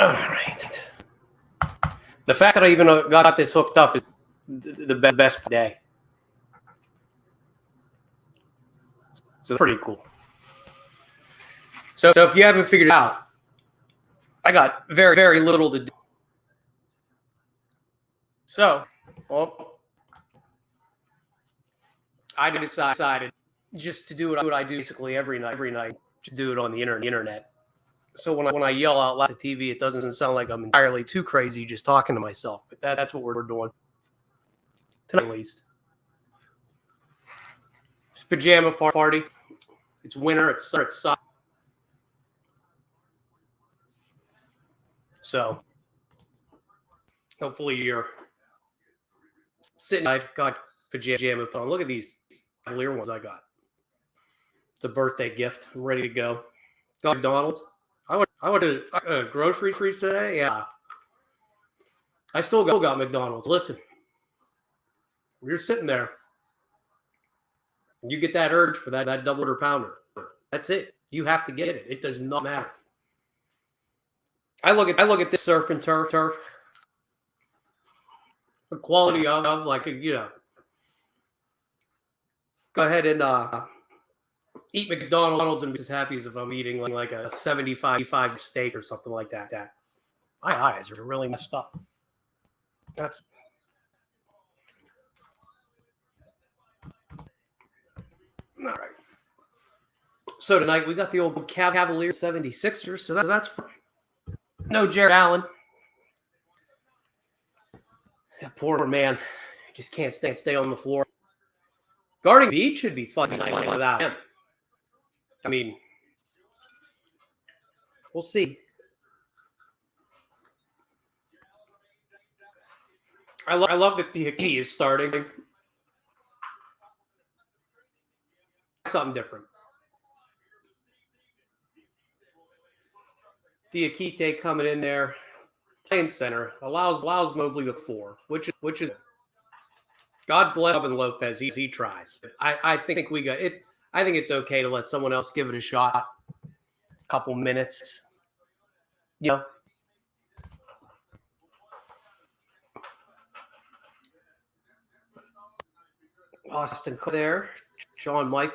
All right. The fact that I even got this hooked up is the best day. So pretty cool. So if you haven't figured it out, I got very, very little to do. So, well, I decided just to do what I do basically every night, to do it on the internet. So when I yell out loud at the TV, it doesn't sound like I'm entirely too crazy just talking to myself. But that's what we're doing tonight, at least. It's pajama party. It's winter. It's summer. So hopefully you're sitting. I got pajama on. Look at these clear ones I got. It's a birthday gift. I'm ready to go. Got McDonald's. I went to grocery today. Yeah, I still got McDonald's. Listen, you're sitting there, and you get that urge for that double order pounder. That's it. You have to get it. It does not matter. I look at this surf and turf. The quality of like, go ahead and eat McDonald's and be as happy as if I'm eating like a 75 steak or something like that. My eyes are really messed up. That's all right. So tonight we got the old Cavaliers 76ers. So that's no Jared Allen. That poor man just can't stay on the floor. Guarding Beach should be fun without him. I mean, we'll see. I love that he is starting. Something different. Diakite coming in there, playing center, allows Mobley to 4, which is God bless Robin Lopez. He tries. I think we got it. I think it's okay to let someone else give it a shot. A couple minutes. Austin there, Sean Mike.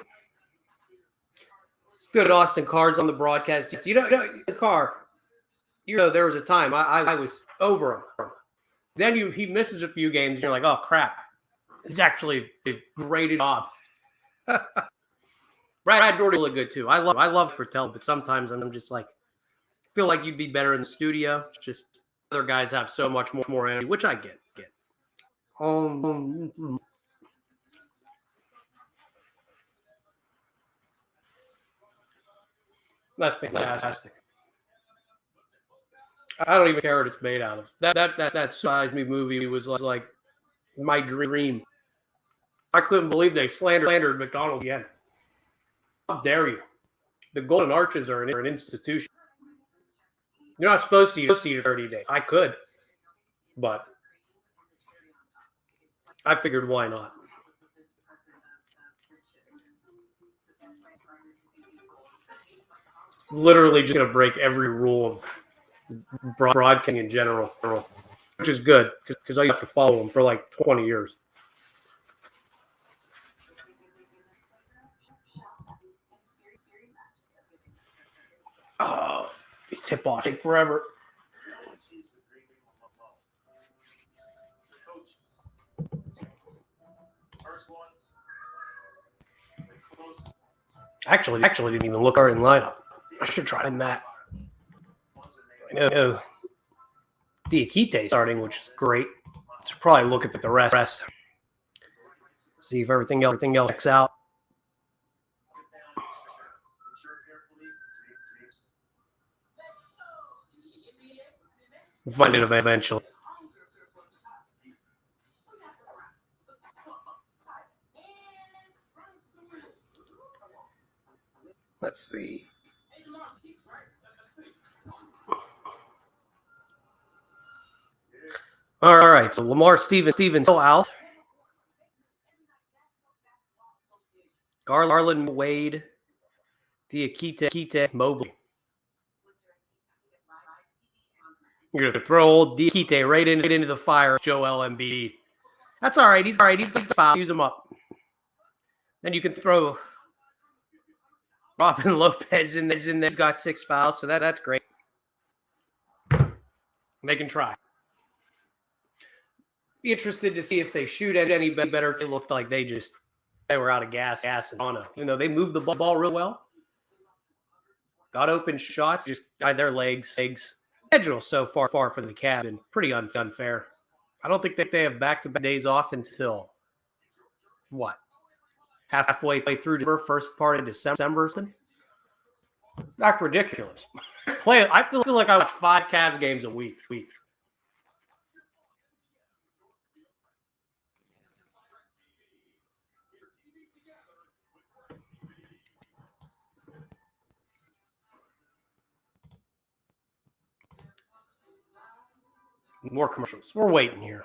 It's good. Austin Card's on the broadcast. You know the car. There was a time I was over him. Then he misses a few games. And you're like, oh crap. He's actually a great job. Brad Doherty look good too. I love Fertel, but sometimes I'm just like, feel like you'd be better in the studio. Just other guys have so much more energy, which I get. That's fantastic. I don't even care what it's made out of. That Size Me movie was like my dream. I couldn't believe they slandered McDonald's again. How dare you? The Golden Arches are an institution. You're not supposed to eat 30 days. I could, but I figured why not? Literally just going to break every rule of broadcasting in general, which is good because I have to follow them for like 20 years. Oh, these tip-offs take forever. Actually didn't even look our in lineup. I should try that. I know Diakite starting, which is great. Should probably look at the rest. See if everything else checks out. We'll find it eventually. Let's see. All right, so Lamar Stevens still out. Garland, Wade, Diakite, Mobley. You're going to throw old Dikite right into the fire, Joel Embiid. That's all right. He's all right. He's got foul. Use him up. Then you can throw Robin Lopez in there. He's got 6 fouls, so that's great. They can try. Be interested to see if they shoot at any better. It looked like they were out of gas and on it. Even though they moved the ball real well. Got open shots, just got their legs. Schedule so far for the Cavs been pretty unfair. I don't think that they have back-to-back days off until what? Halfway through the first part of December. That's ridiculous. I feel like I watch 5 Cavs games a week. More commercials. We're waiting here.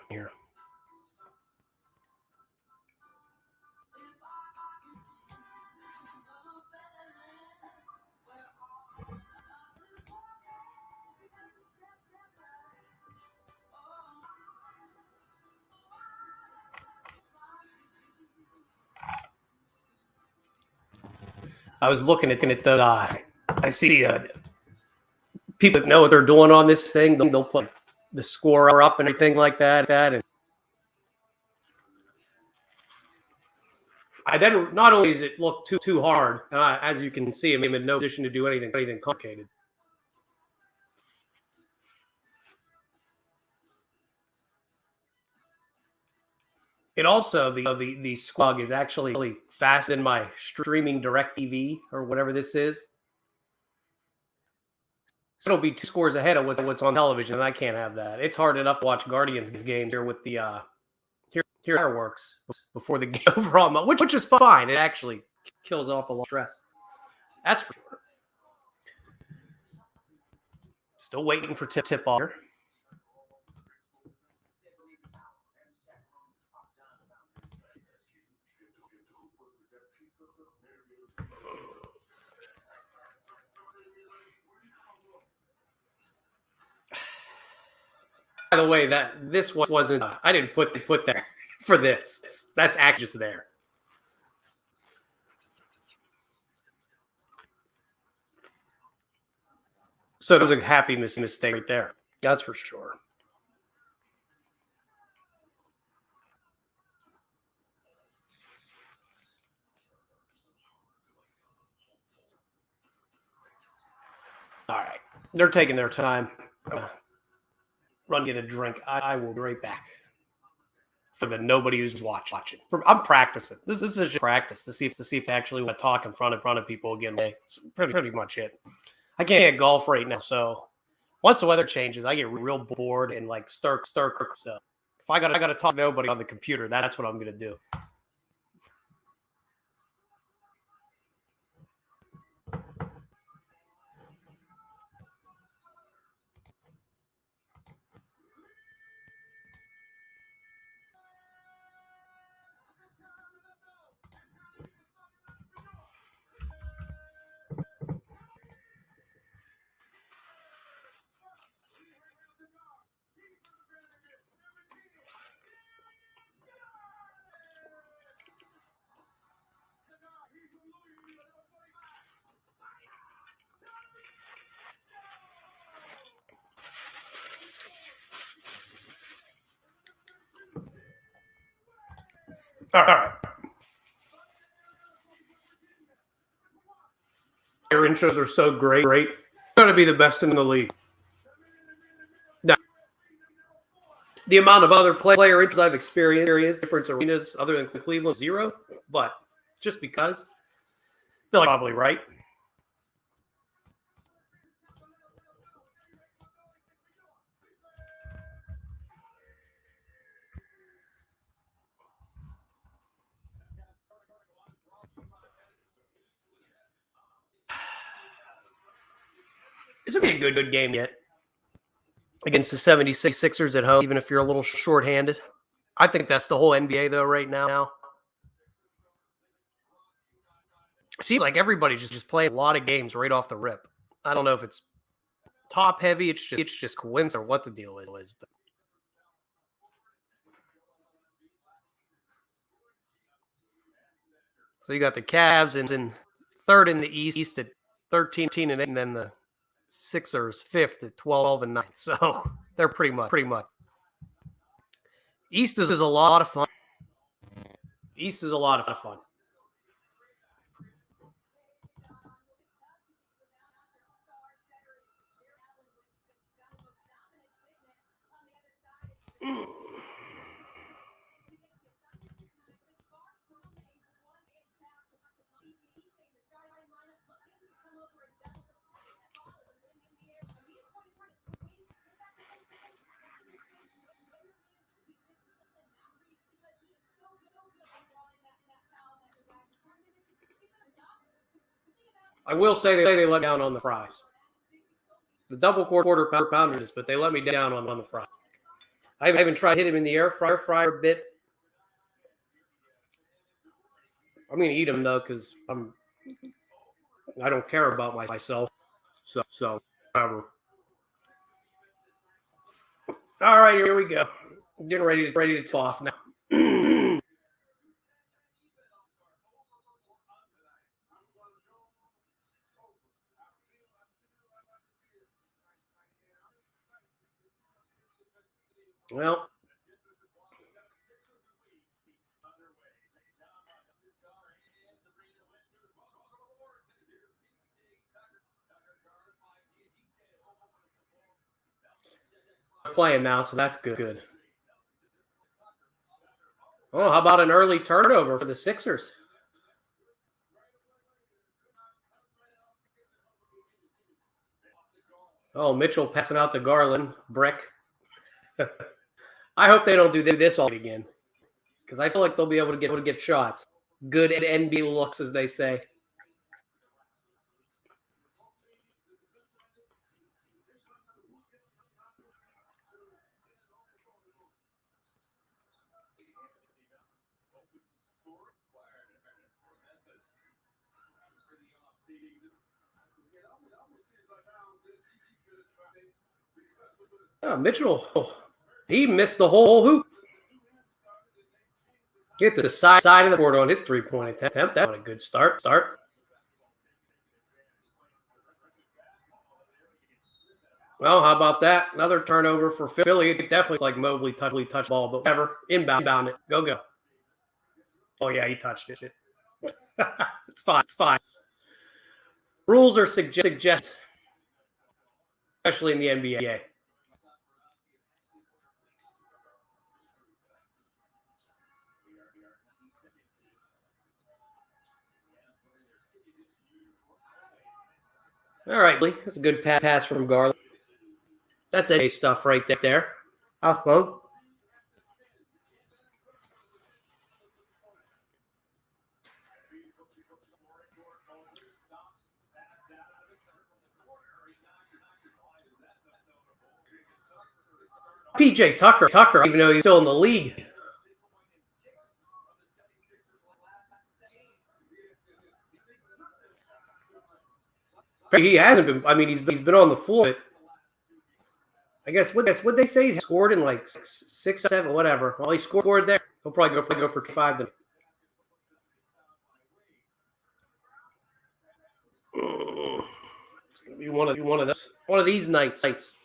I was looking at the. I see people that know what they're doing on this thing. They'll put the score up and everything like that. And then not only does it look too hard, as you can see, I'm in no position to do anything complicated. It also the squog is actually really faster than my streaming DirecTV or whatever this is. So it'll be 2 scores ahead of what's on television, and I can't have that. It's hard enough to watch Guardians games here with the fireworks before the game overall, which is fine. It actually kills off a lot of stress. That's for sure. Still waiting for tip off. By the way, this wasn't. I didn't put there for this. That's actually just there. So it was a happy mistake right there. That's for sure. All right, they're taking their time. Run, get a drink. I will be right back. For the nobody who's watching, I'm practicing. This is just practice to see if I actually want to talk in front of people again. It's pretty much it. I can't golf right now, so once the weather changes, I get real bored and like start. So if I gotta talk to nobody on the computer, that's what I'm gonna do. All right. Your intros are so great. Got to be the best in the league. Now, the amount of other player intros I've experienced, different arenas other than Cleveland, 0. But just because, I feel like probably right. This will be a good game yet against the 76ers at home, even if you're a little shorthanded. I think that's the whole NBA, though, right now. It seems like everybody's just playing a lot of games right off the rip. I don't know if it's top heavy. It's just coincidence or what the deal is. But so you got the Cavs in third in the East at 13-8, and then the Sixers fifth at 12-9. So they're pretty much. East is a lot of fun. East is a lot of fun. I will say they let me down on the fries. The double quarter pounders, but they let me down on the fries. I haven't tried to hit him in the air fryer a bit. I'm gonna eat them though because I don't care about myself. So whatever. All right, here we go. Getting ready to take off now. Well, I'm playing now, so that's good. Oh, how about an early turnover for the Sixers? Oh, Mitchell passing out to Garland. Brick. I hope they don't do this all again because I feel like they'll be able to get shots. Good NBA looks, as they say. Oh, Mitchell, he missed the whole hoop. Get to the side of the board on his three-point attempt. That's a good start. Well, how about that? Another turnover for Philly. It definitely like Mobley touched the ball, but whatever. Inbound it. Go. Oh, yeah, he touched it. It's fine. Rules are suggest, especially in the NBA. All right, Lee. That's a good pass from Garland. That's A stuff right there. Well, PJ Tucker, even though he's still in the league. He hasn't been. I mean, he's been on the floor. But I guess what they say. He scored in like 6, 7, whatever. Well, he scored there. He'll probably go for 5 then. It's gonna be one of these nights.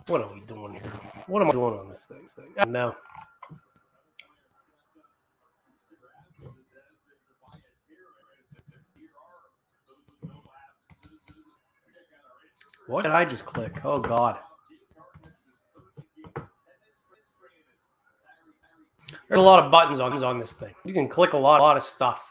What are we doing here? What am I doing on this thing? No. What did I just click? Oh, God. There's a lot of buttons on this thing. You can click a lot of stuff.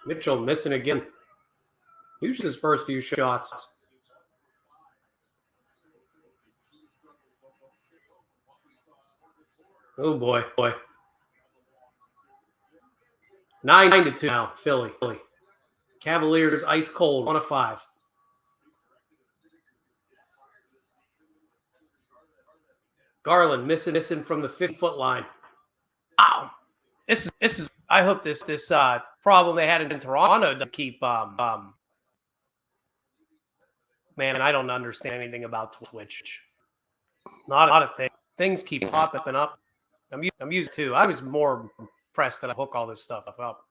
Mitchell missing again. Usually his first few shots. Oh boy. 9-2 now. Philly. Cavaliers ice cold. 1-5. Garland missing from the 50-foot line. Wow. This is. I hope this problem they had in Toronto to keep man, I don't understand anything about Twitch. Not a thing. Things keep popping up. I'm used to. I was more impressed that I hook all this stuff up.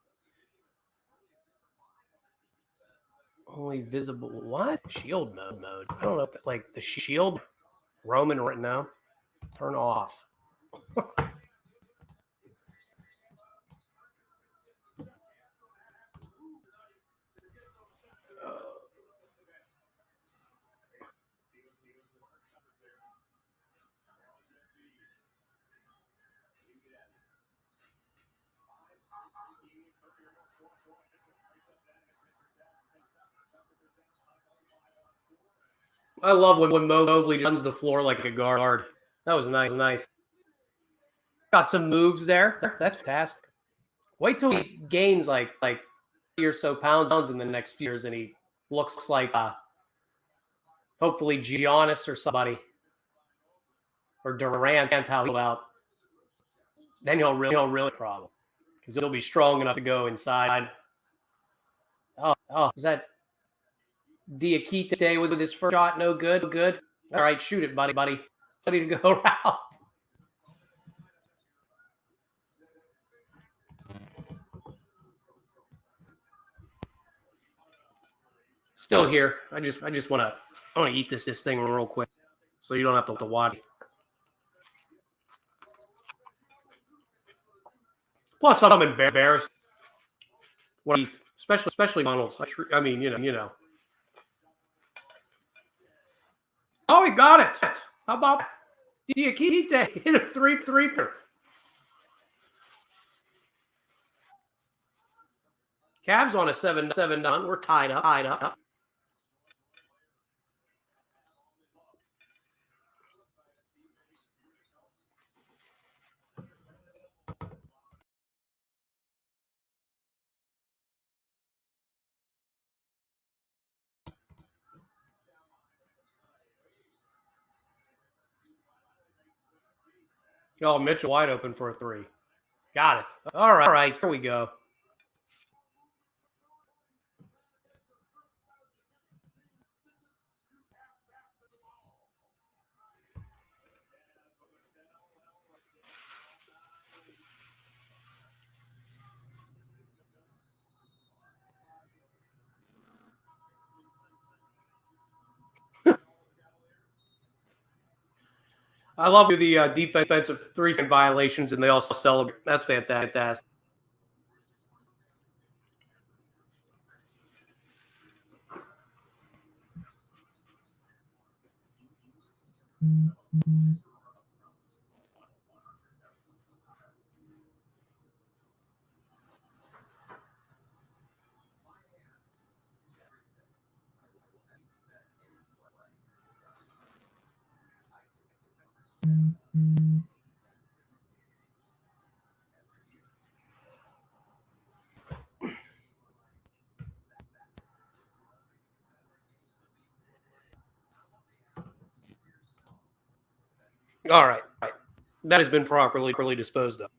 Only visible. What? Shield mode. I don't know. Like the shield. Roman right now. Turn off. I love when Mobley runs the floor like a guard. That was nice. Got some moves there. That's fantastic. Wait till he gains like 30 or so pounds in the next few years, and he looks like hopefully Giannis or somebody, or Durant, how he'll out. Then he'll really problem because he'll be strong enough to go inside. Oh, is that Diakite with his first shot? No good. All right, shoot it, buddy. Ready to go around. Still here. I just want to eat this thing real quick, so you don't have to watch. Plus, I'm embarrassed when I eat, especially McDonald's. I mean, you know. Oh, he got it. How about Diakite hit a three-pointer? Cavs on a 7-7 down. We're tied up. Oh, Mitchell wide open for a three. Got it. All right. Here we go. I love the defensive three-second violations, and they all celebrate. That's fantastic. All right. That has been properly disposed of.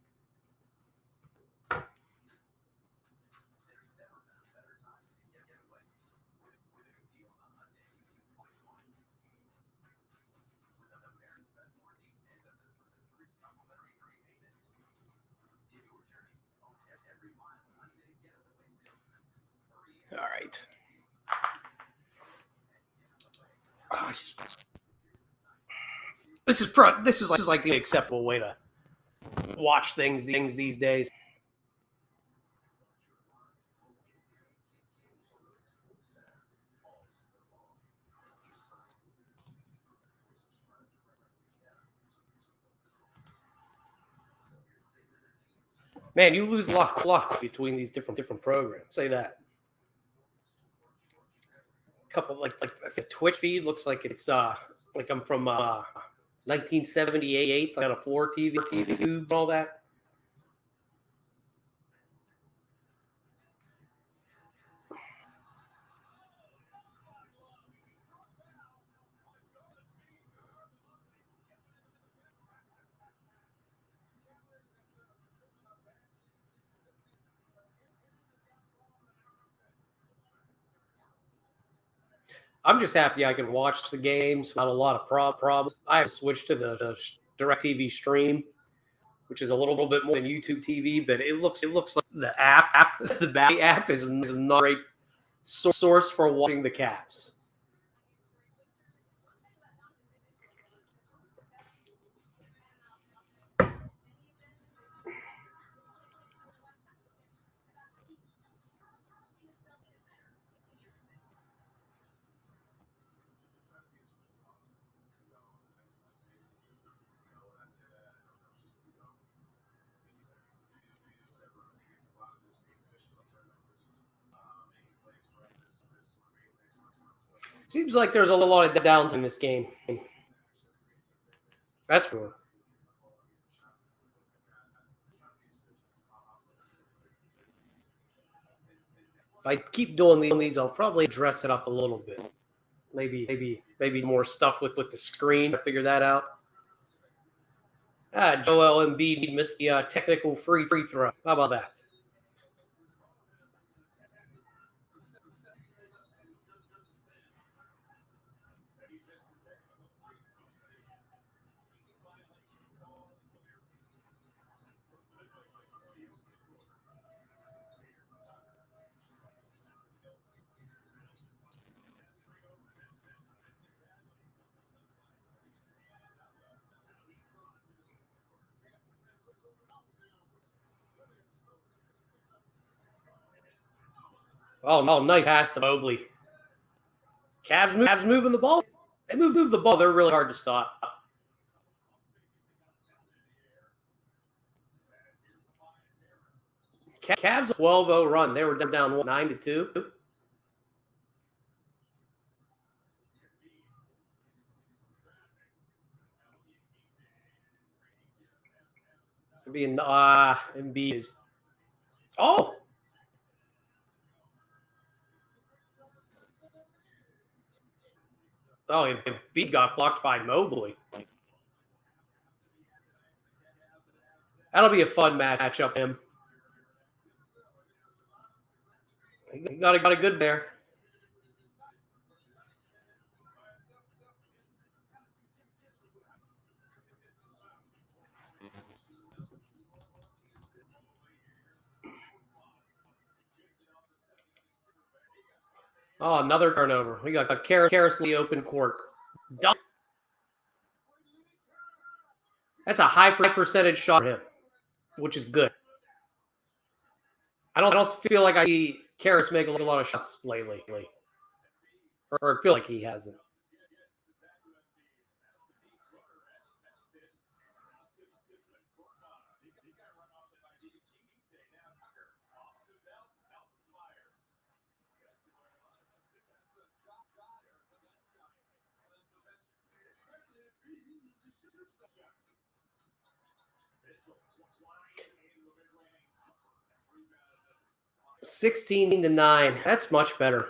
All right. Oh, this is like the acceptable way to watch things these days. Man, you lose a lot of clock between these different programs. Say that. A couple like the Twitch feed looks like it's like I'm from 1978. I got a floor TV tube, all that. I'm just happy I can watch the games without a lot of problems. I have to switch to the DirecTV stream, which is a little bit more than YouTube TV, but it looks like the app the Bally app is not a great source for watching the Cavs. Seems like there's a lot of downs in this game. That's for. If I keep doing these, I'll probably dress it up a little bit. Maybe more stuff with the screen to figure that out. Joel Embiid missed the technical free throw. How about that? Oh, nice pass to Mobley. Cavs moving the ball. They move the ball. They're really hard to stop. Cavs 12-0 run. They were down 9-2. Being Embiid is. Oh, Embiid got blocked by Mobley. That'll be a fun matchup for him. He got a good there. Oh, another turnover. We got Karras in the open court. Dunk. That's a high percentage shot for him, which is good. I don't feel like I see Karras make a lot of shots lately, or I feel like he hasn't. (16-9). That's much better.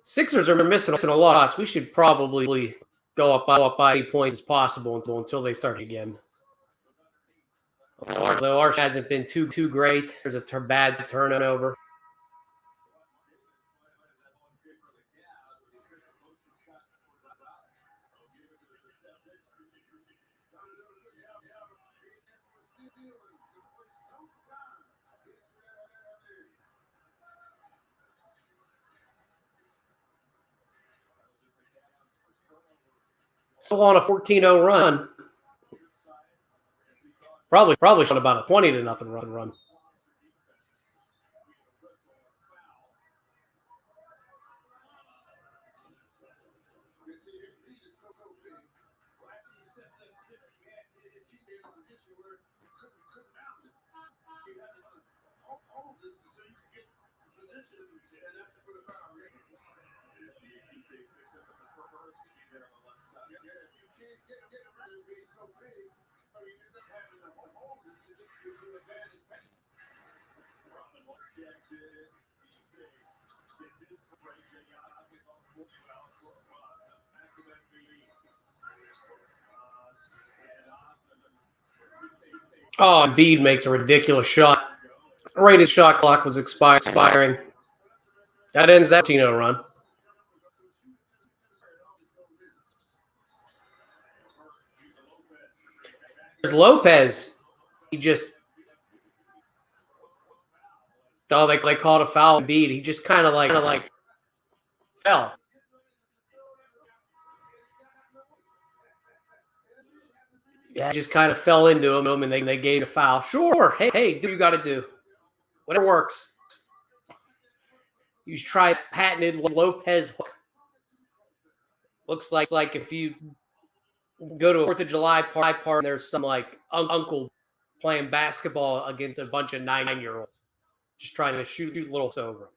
Sixers are missing a lot of shots. We should probably go up by 8 points as possible until they start again. Although Arch hasn't been too great. There's a bad turnover. Still on a 14-0 run. Probably on about a 20-0 run. Oh, Embiid makes a ridiculous shot. Right as shot clock was expiring. That ends that Tino run. There's Lopez. He just they called a foul on Embiid. He just kind of like fell. Yeah, just kind of fell into him, and they gave a foul. Sure, hey, do what you got to do. Whatever works. You try patented Lopez hook. Looks like if you go to a 4th of July party and there's some like uncle playing basketball against a bunch of 9-year-olds, just trying to shoot little over.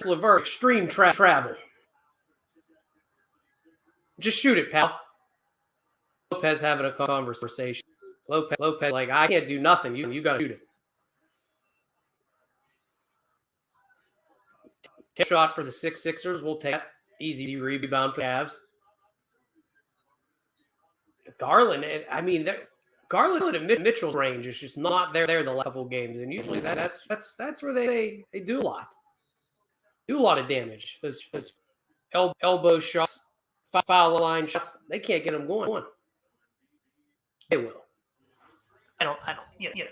LeVert, extreme travel. Just shoot it, pal. Lopez having a conversation. Lopez, like, I can't do nothing. You got to shoot it. Take a shot for the Sixers. We'll take that. Easy rebound for the Cavs. Garland, I mean, Garland and Mitchell's range is just not there the last couple of games, and usually that's where they do a lot. Do a lot of damage. Those elbow shots, foul line shots, they can't get them going. They will. I don't, you know.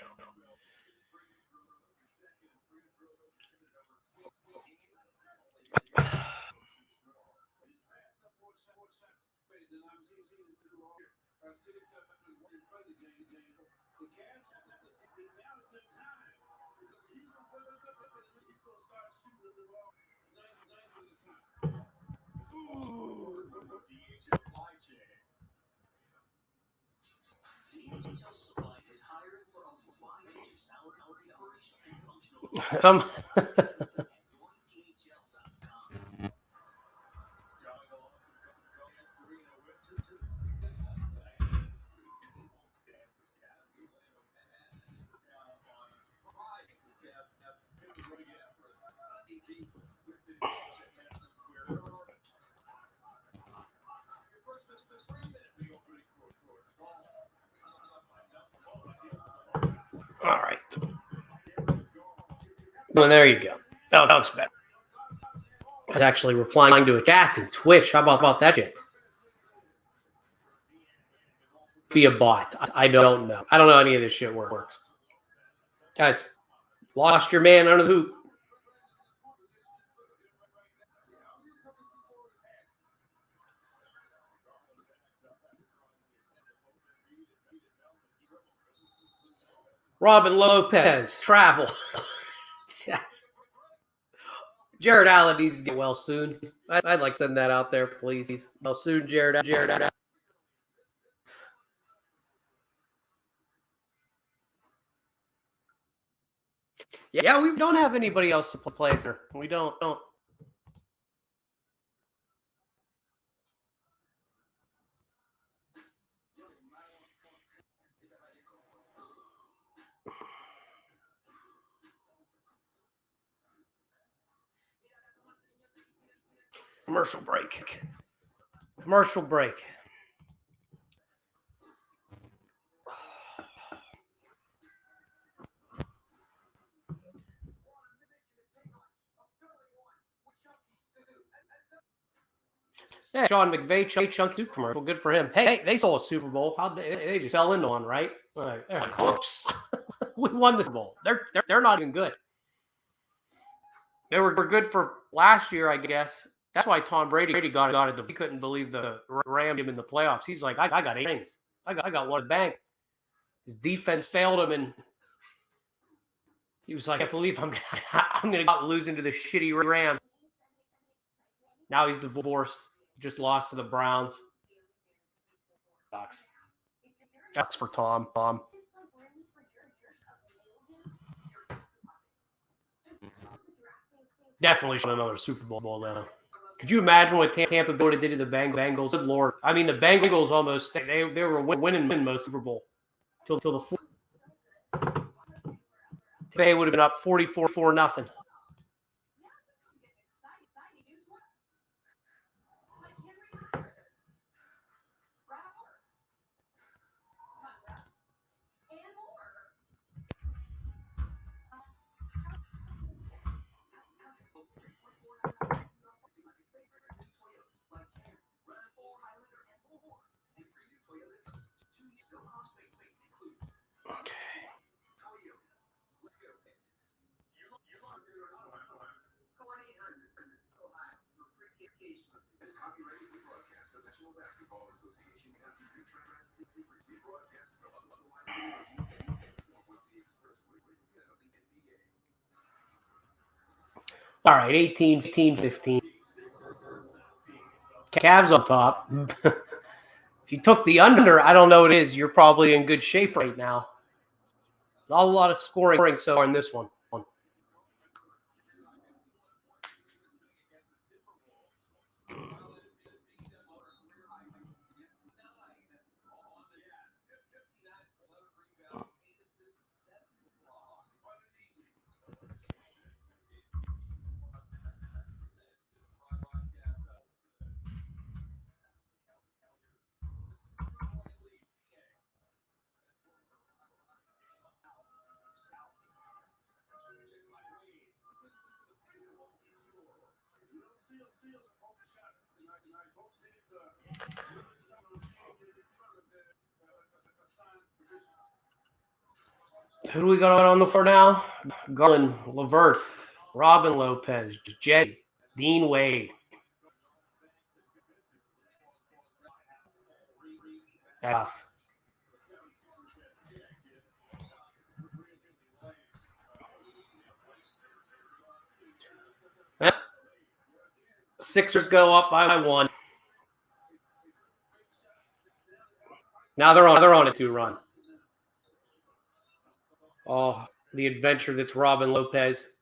All right. Well, there you go. That was better. I was actually replying to a chat in Twitch. How about that shit? Be a bot. I don't know. I don't know any of this shit works. Guys, lost your man under the hoop. Robin Lopez, travel. Jared Allen needs to get well soon. I'd like to send that out there, please. Well soon, Jared Allen. Yeah, we don't have anybody else to play it. We don't. Commercial break. Yeah, Sean McVay, Chunk 2 commercial. Good for him. Hey, they saw a Super Bowl. How they just fell into one, right? Oops. We won this bowl. They're not even good. They were good for last year, I guess. That's why Tom Brady got it. He couldn't believe the Rams in the playoffs. He's like, I got 8 rings. I got one bank. His defense failed him, and he was like, I can't believe I'm going to lose into the shitty Rams. Now he's divorced. Just lost to the Browns. Sucks. Sucks for Tom. Definitely should another Super Bowl now. Could you imagine what Tampa Bay did to the Bengals? Good Lord. I mean, the Bengals almost, they were winning most Super Bowl till the fourth. They would have been up 44-0. Okay. All right, 18-15. Cavs on top. If you took the under, I don't know what it is. You're probably in good shape right now. Not a lot of scoring so far in this one. Who do we got on the floor now? Garland, Levert, Robin Lopez, Jed, Dean Wade. F. Sixers go up by 1. Now they're on a 2 run. Oh, the adventure that's Robin Lopez.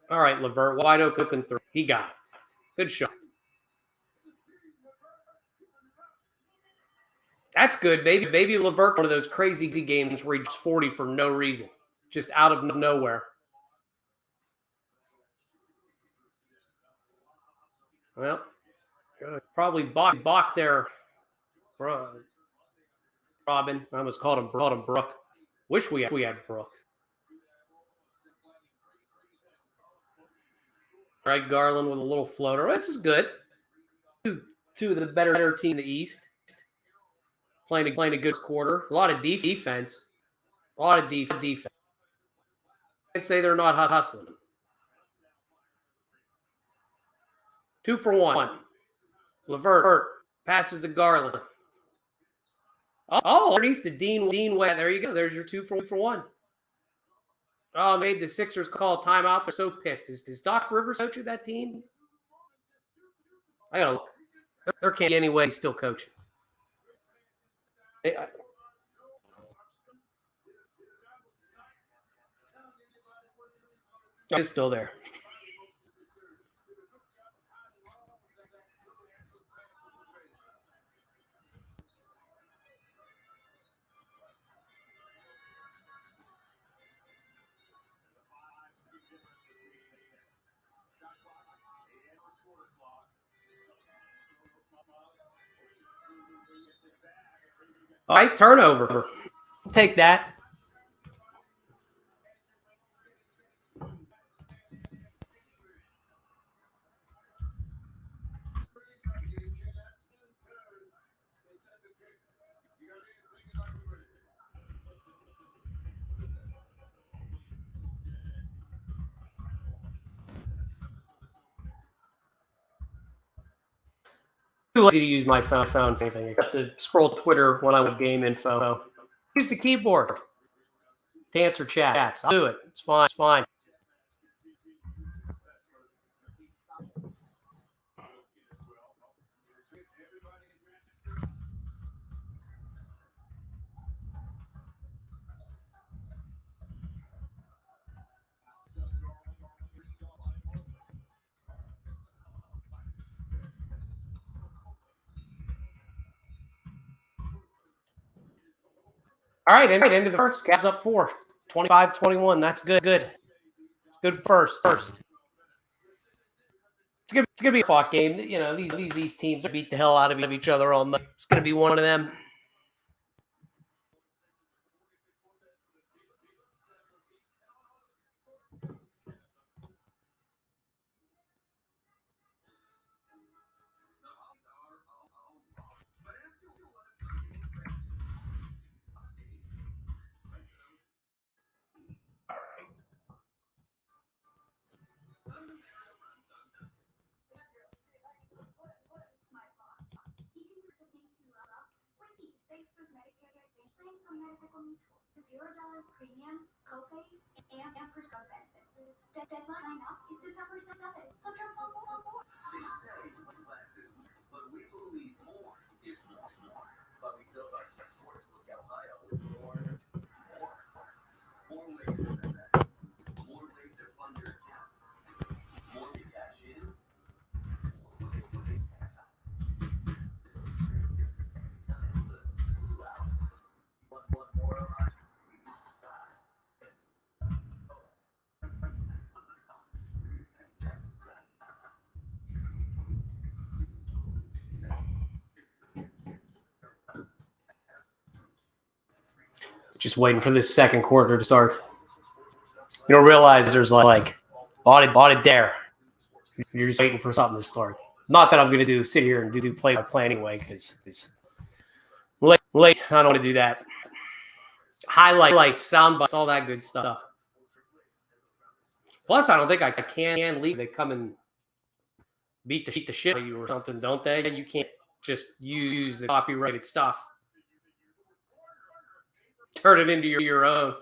All right, Levert, wide open 3. He got it. Good shot. That's good. Maybe Levert, one of those crazy games where he just 40 for no reason, just out of nowhere. Well, probably Bach there. Robin, I almost called him Brooke. Wish we had Brooke. Greg Garland with a little floater. This is good. Two of the better team in the East. Playing a good quarter. A lot of defense. A lot of defense. I'd say they're not hustling. 2 for 1. Levert passes to Garland. Oh, underneath the Dean Wade. There you go. There's your 2 for 1. Oh, made the Sixers call timeout. They're so pissed. Is Doc Rivers coaching that team? I gotta look. There can't be any way he's still coaching. He's still there. All right, turnover. Take that. too lazy to use my phone for anything except to scroll Twitter when I want game info. Use the keyboard to answer chats. I'll do it. It's fine. It's fine. All right, end of the first. Cavs up 4. 25-21. That's good. Good first. It's gonna be a fought game. You know, these teams beat the hell out of each other all night. It's gonna be one of them. Just waiting for this second quarter to start. You don't realize there's like audit there. You're just waiting for something to start. Not that I'm going to sit here and do play by play anyway, because it's late. I don't want to do that. Highlights, sound bites, all that good stuff. Plus, I don't think I can leave. They come and beat the shit out of you or something, don't they? You can't just use the copyrighted stuff. Turn it into your own.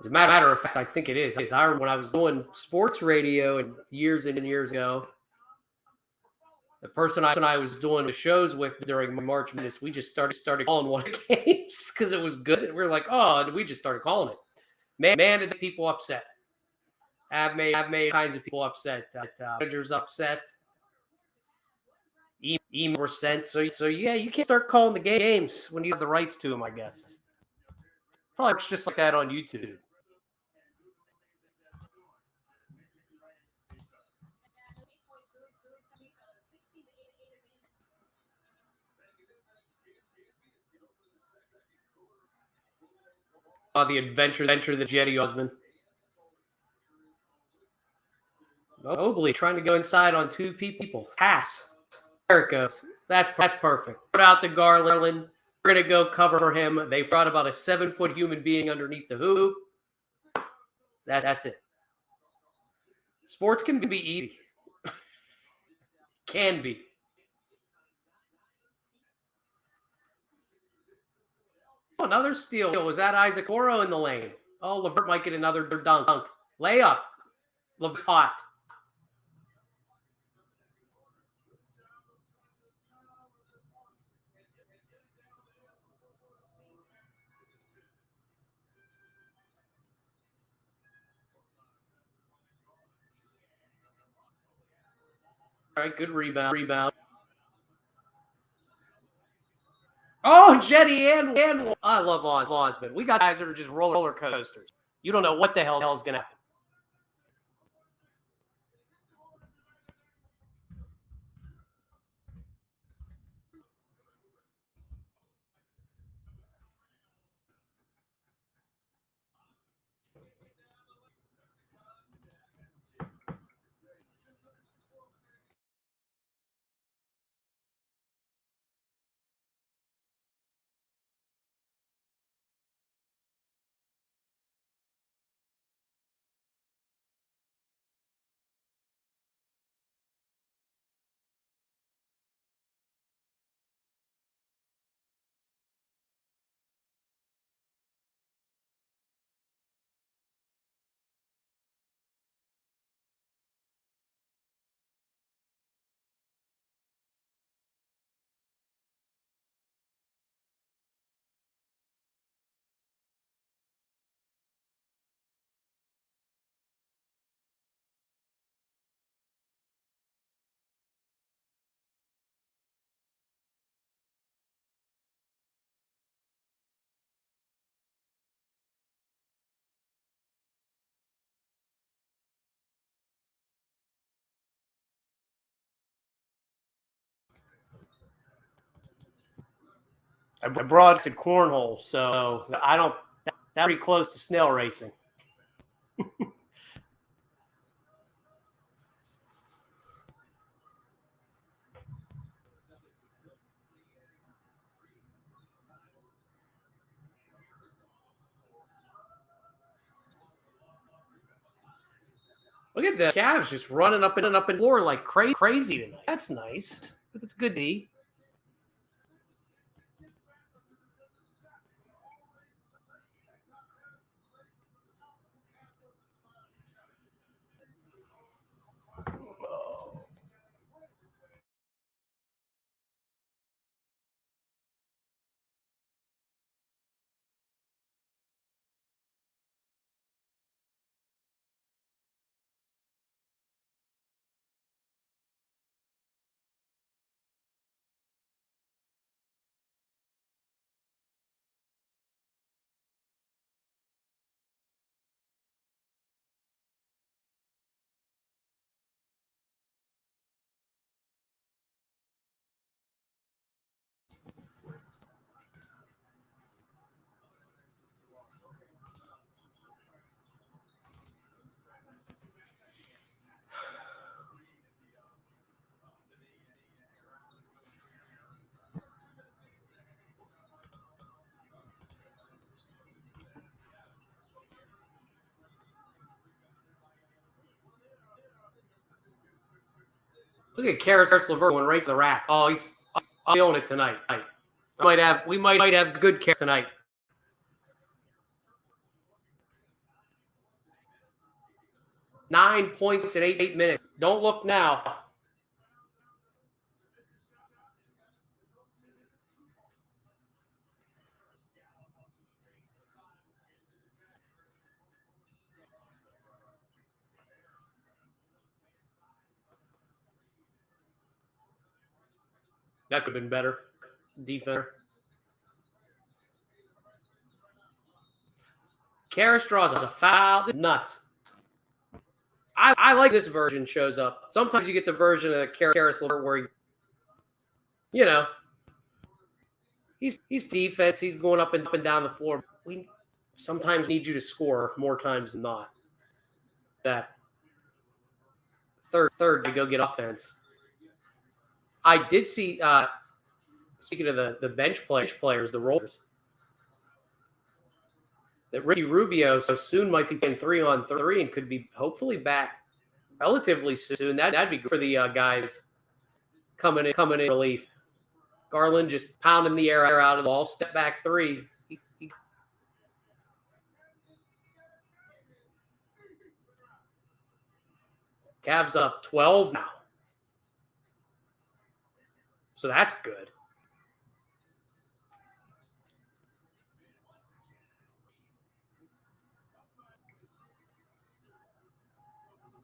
As a matter of fact, I think it is. I remember when I was doing sports radio and years ago, the person I was doing the shows with during March Madness, we just started calling one of the games because it was good. And we were like, oh, and we just started calling it. Man, did people upset. I've made kinds of people upset. Managers upset. Emails were sent. So yeah, you can't start calling the games when you have the rights to them, I guess. Probably works just like that on YouTube. The adventure of the Jetty husband. Mobley trying to go inside on 2 people. Pass. There it goes. That's perfect. Put out the Garland. We're going to go cover him. They thought about a 7-foot human being underneath the hoop. That's it. Sports can be easy. Can be. Oh, another steal. Was that Isaac Oro in the lane? Oh, LeVert might get another dunk. Layup. Love's hot. All right, good rebound. Oh, Jetty and I love Lawsman. We got guys that are just roller coasters. You don't know what the hell is going to happen. I broadcasted cornhole, so I don't. That's pretty close to snail racing. Look at the Cavs just running up and floor like crazy tonight. That's nice. That's good D. Look at Karis LeVert going right to the rack. Oh, he's on it tonight. We might have good Karis tonight. 9 points in 8 minutes. Don't look now. That could have been better. Defense. Karis draws a foul. Nuts. I like this version shows up. Sometimes you get the version of Karis LeVert where he's defense. He's going up and down the floor. We sometimes need you to score more times than not. That third to go get offense. I did see. Speaking of the bench players, the rollers, that Ricky Rubio so soon might be playing 3-on-3 and could be hopefully back relatively soon. That'd be good for the guys coming in relief. Garland just pounding the air out of the ball, step back three. Cavs up 12 now. So that's good.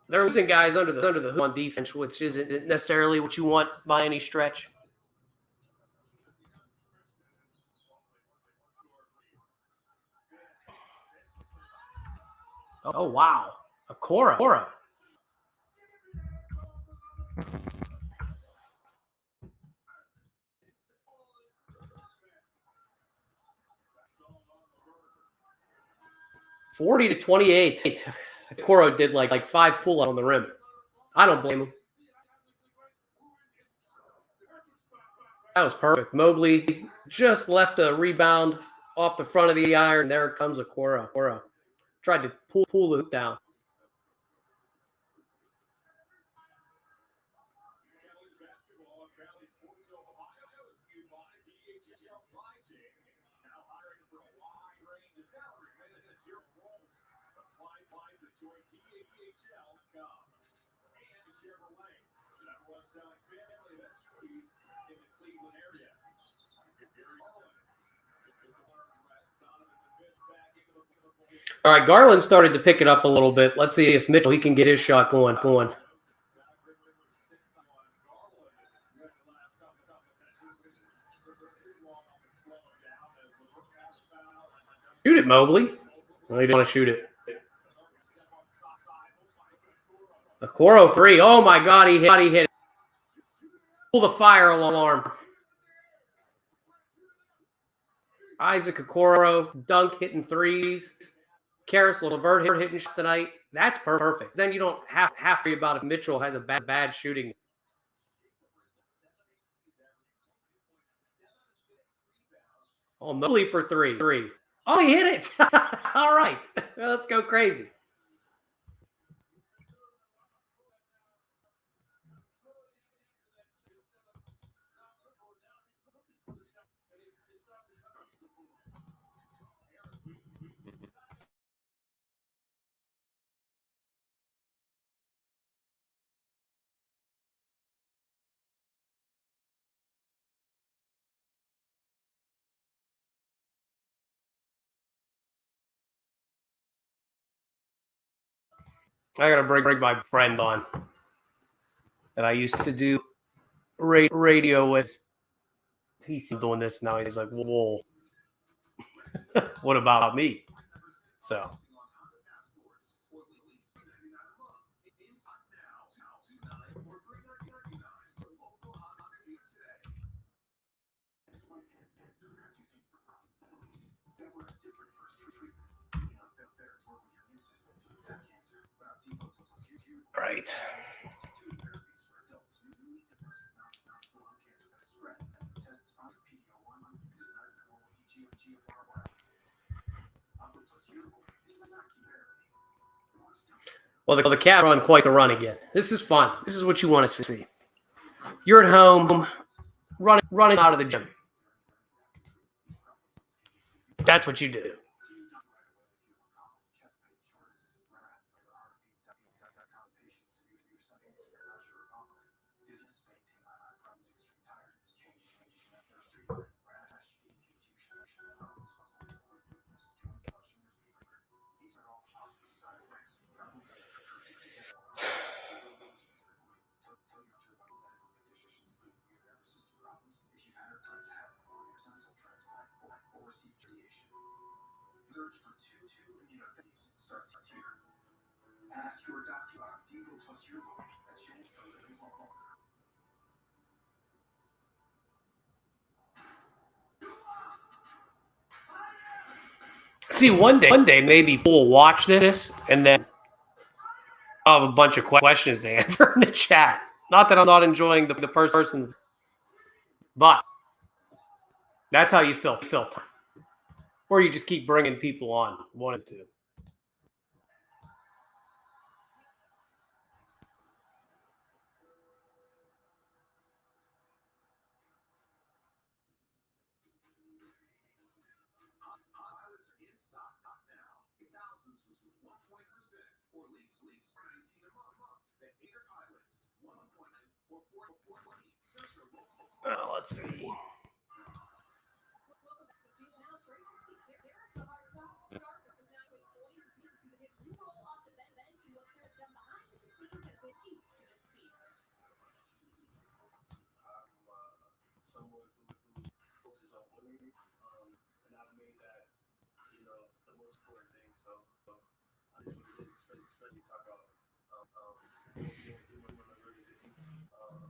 They're losing guys under the hood on defense, which isn't necessarily what you want by any stretch. Oh wow. Cora. $40 to 28. Coro did like 5 pull-ups on the rim. I don't blame him. That was perfect. Mobley just left a rebound off the front of the iron. There comes a Cora. Tried to pull the hoop down. All right, Garland started to pick it up a little bit. Let's see if Mitchell, he can get his shot going. Shoot it, Mobley. Well, he didn't want to shoot it. A Coro free. Oh, my God, he hit it. Pull the fire alarm. Isaac Okoro, Dunk hitting threes. Karis LeVert hitting shots tonight. That's perfect. Then you don't have to worry about if Mitchell has a bad shooting. Oh, Mobley for three. Oh, he hit it. All right. Let's go crazy. I got to bring my friend on that I used to do radio with. He's doing this now. He's like, whoa, what about me? So. Right. Well, the cat run quite the run again. This is fun. This is what you want to see. You're at home, running out of the gym. That's what you do. See, one day maybe people will watch this and then I'll have a bunch of questions to answer in the chat. Not that I'm not enjoying the person, but that's how you feel. Or you just keep bringing people on, one or two. Let's see.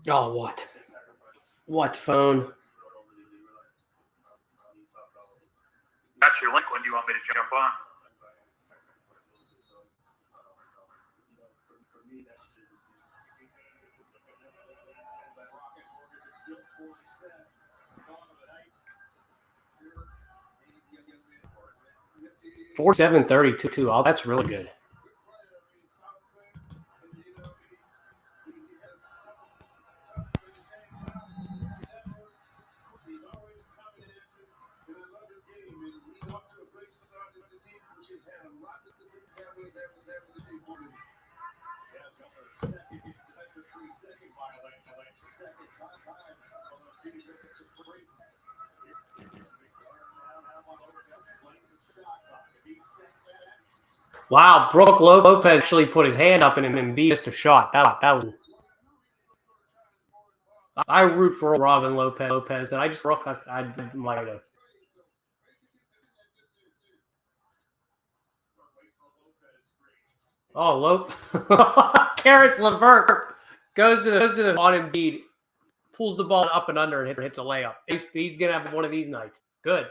Oh, what? What phone? That's your link. When do you want me to jump on? $47.32. Oh, that's really good. Wow, Brook Lopez actually put his hand up and missed a shot. That was. I root for Robin Lopez, and I just Brook. I might have. Oh, Karis LeVert goes to the on Embiid, pulls the ball up and under and hits a layup. He's gonna have one of these nights. Good.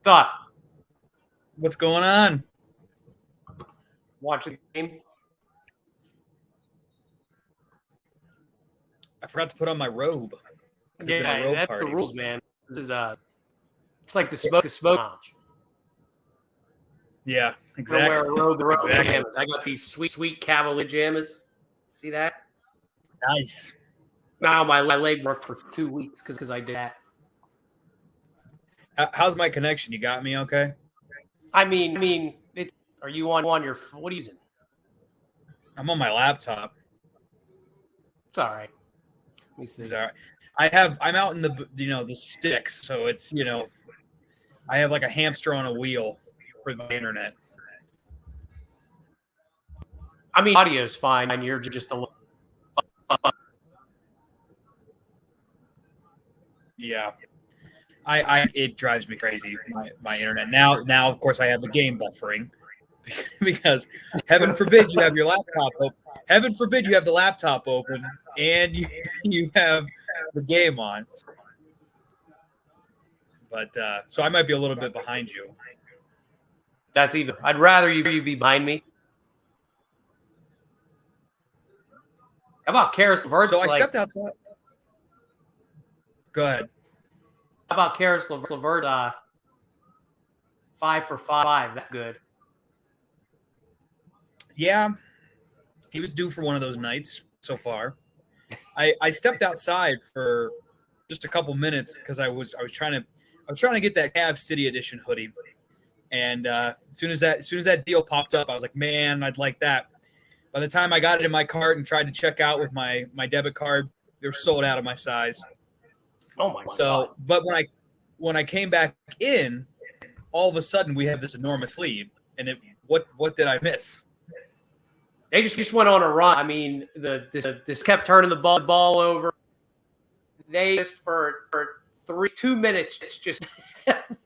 Stop. What's going on? Watching the game. I forgot to put on my robe. Yeah, that's the rules, man. This is it's like the smoke lounge. Yeah, I'm exactly. gonna wear a robe, Exactly. pajamas. I got these sweet Cavalier pajamas. See that? Nice. Now my leg worked for 2 weeks because I did that. How's my connection? You got me okay? I mean, are you on your? What are you using? I'm on my laptop. It's all right. Let me see. Is that right? I'm out in the sticks, so it's I have like a hamster on a wheel for the internet. I mean, audio's fine, and you're just a little. Yeah. It drives me crazy, my internet. Now of course I have the game buffering because heaven forbid you have your laptop open. Heaven forbid you have the laptop open and you have the game on. But so I might be a little bit behind you. That's even. I'd rather you be behind me. How about Karis LeVert? So I stepped outside. Go ahead. How about Karis LeVert? 5 for 5. That's good. Yeah, he was due for one of those nights so far. I stepped outside for just a couple minutes because I was trying to get that Cavs City Edition hoodie, and as soon as that deal popped up, I was like, man, I'd like that. By the time I got it in my cart and tried to check out with my debit card, they were sold out of my size. Oh my God. So, but when I came back in, all of a sudden we have this enormous lead, and what did I miss? They just went on a run. I mean, this kept turning the ball over. They just for 2 minutes just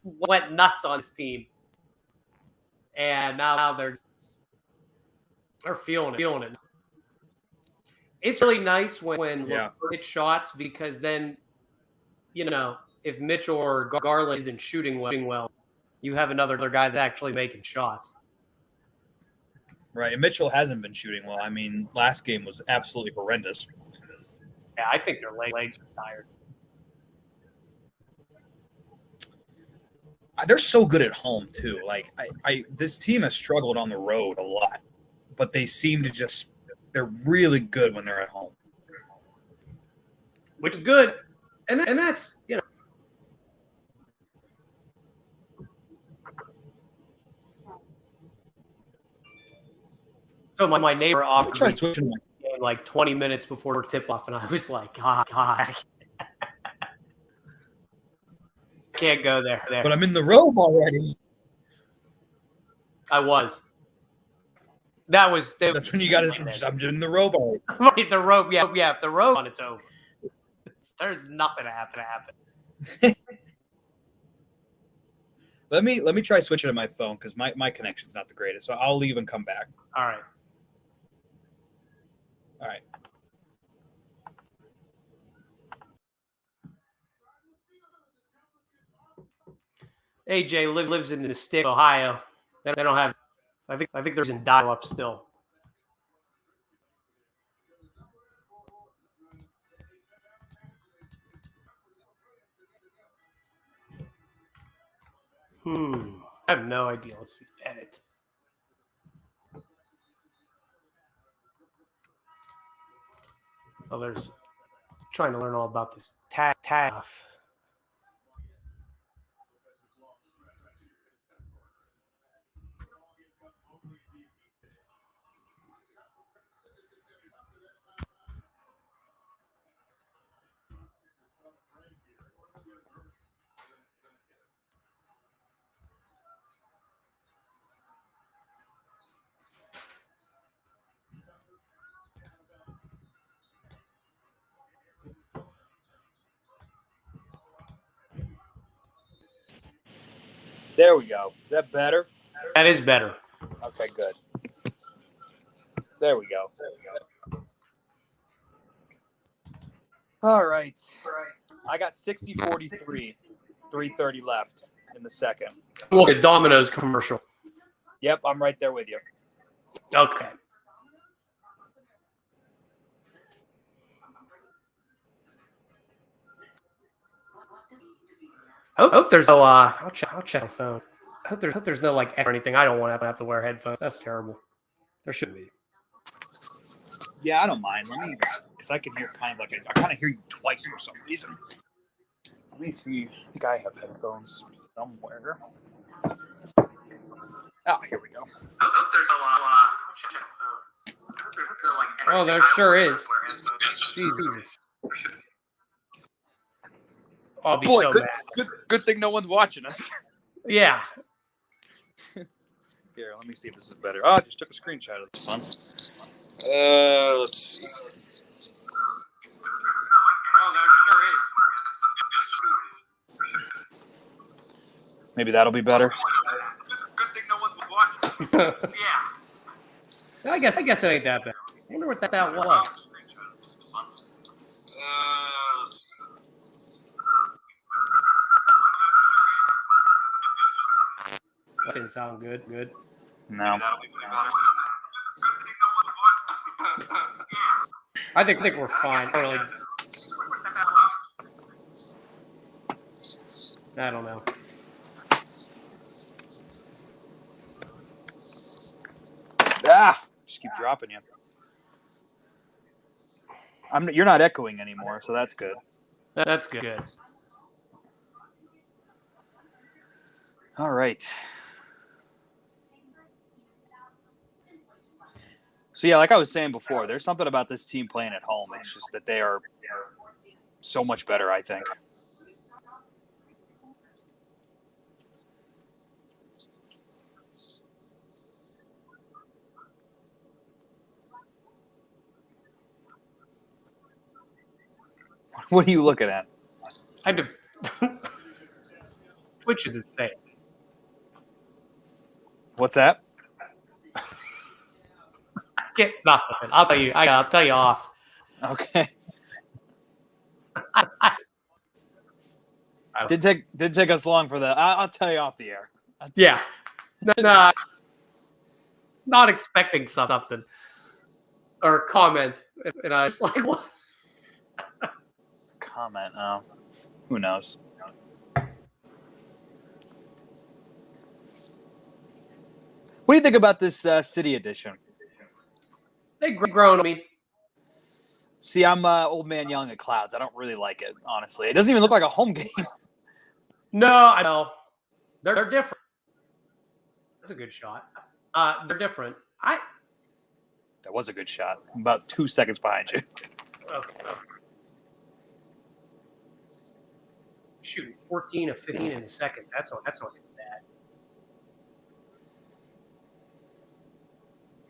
went nuts on this team, and now they're feeling it. It's really nice when LeVert hits shots because then, if Mitchell or Garland isn't shooting well, you have another guy that's actually making shots. Right, and Mitchell hasn't been shooting well. I mean, last game was absolutely horrendous. Yeah, I think their legs are tired. They're so good at home too. Like this team has struggled on the road a lot, but they seem to they're really good when they're at home, which is good, and that's So my neighbor offered me like 20 minutes before tip-off, and I was like, God. Can't go there. But I'm in the robe already. I was. That's when you got to. I'm in the robe already. The robe, yeah. If the robe on, it's over. There's nothing to happen. Let me try switching to my phone because my connection's not the greatest. So I'll leave and come back. All right. AJ lives in the stick, Ohio. They don't have. I think there's in dial-up still. I have no idea. Let's see. Edit. Oh, there's trying to learn all about this tag. There we go. Is that better? That is better. Okay, good. There we go. All right. I got 60-43, 3:30 left in the second. We'll get Domino's commercial. Yep, I'm right there with you. Okay. I hope there's no. I'll check my phone. I hope there's no like echo or anything. I don't want to have to wear headphones. That's terrible. There should be. Yeah, I don't mind. Let me, because I can hear I kind of hear you twice for some reason. Let me see. I think I have headphones somewhere. Oh, here we go. I hope there's I'll check the phone. I hope there's no, like, Oh, there sure is. Jesus. I'll be so mad. Good thing no one's watching us. Yeah. Here, let me see if this is better. Oh, I just took a screenshot of this fun. Let's see. Oh, there sure is. Maybe that'll be better. Good thing no one's watching. Yeah. I guess it ain't that bad. I wonder what that was. That didn't sound good. No. I think we're fine. Really. I don't know. Just keep dropping you. You're not echoing anymore, so that's good. That's good. All right. So yeah, like I was saying before, there's something about this team playing at home. It's just that they are so much better, I think. What are you looking at? I had to. Twitch is insane. What's that? Get nothing. I'll tell you. I'll tell you off. Okay. Did take us long for that. I'll tell you off the air. Yeah. No, not expecting something or comment, and I was like, "What?" Comment. Oh, who knows? What do you think about this city edition? They grown on me. See, I'm old man yelling at clouds. I don't really like it, honestly. It doesn't even look like a home game. No, I know. They're different. That's a good shot. They're different. That was a good shot. I'm about 2 seconds behind you. Okay. Shooting 14 of 15 in a second. That's not too bad.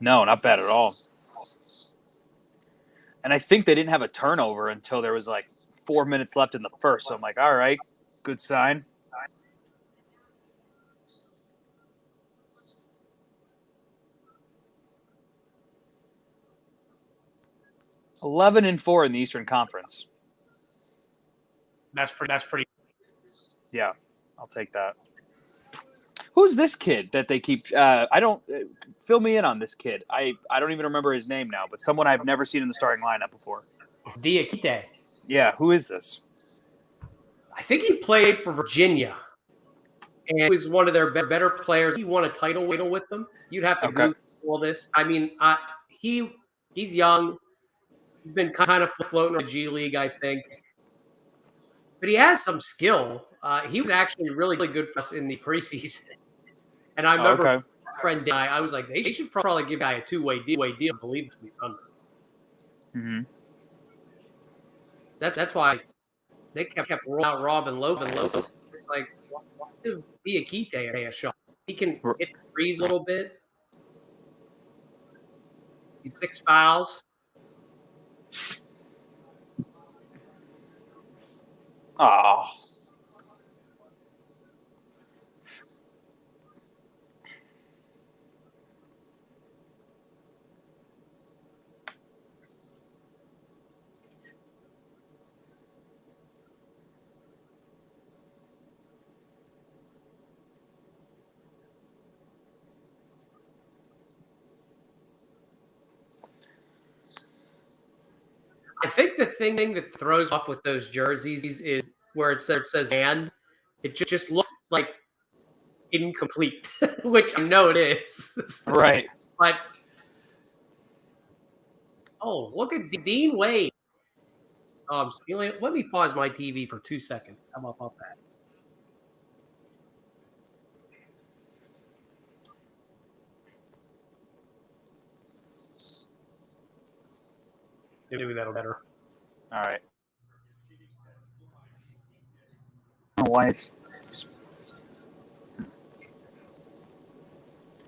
No, not bad at all. And I think they didn't have a turnover until there was like 4 minutes left in the first. So I'm like, all right, good sign. $11 and 4 in the Eastern Conference. That's pretty. Yeah, I'll take that. Who's this kid that they keep? I don't fill me in on this kid. I don't even remember his name now, but someone I've never seen in the starting lineup before. Diakite. Yeah, who is this? I think he played for Virginia, and he was one of their better players. He won a title with them. You'd have to Google all this. I mean, he's young. He's been kind of floating in the G League, I think, but he has some skill. He was actually really good for us in the preseason, and I remember my friend I was like, they should probably give a guy a two-way deal. I believe to be Thunder. Mm-hmm. That's why they kept rolling out Robin Lopez. It's like, why give Diakite a shot? He can hit the threes a little bit. He's 6 fouls. Oh. I think the thing that throws off with those jerseys is where it says "and." It just looks like incomplete, which I know it is. Right. But look at Dean Wade. Let me pause my TV for 2 seconds. How about that? Maybe that'll better. All right. I don't know why it's.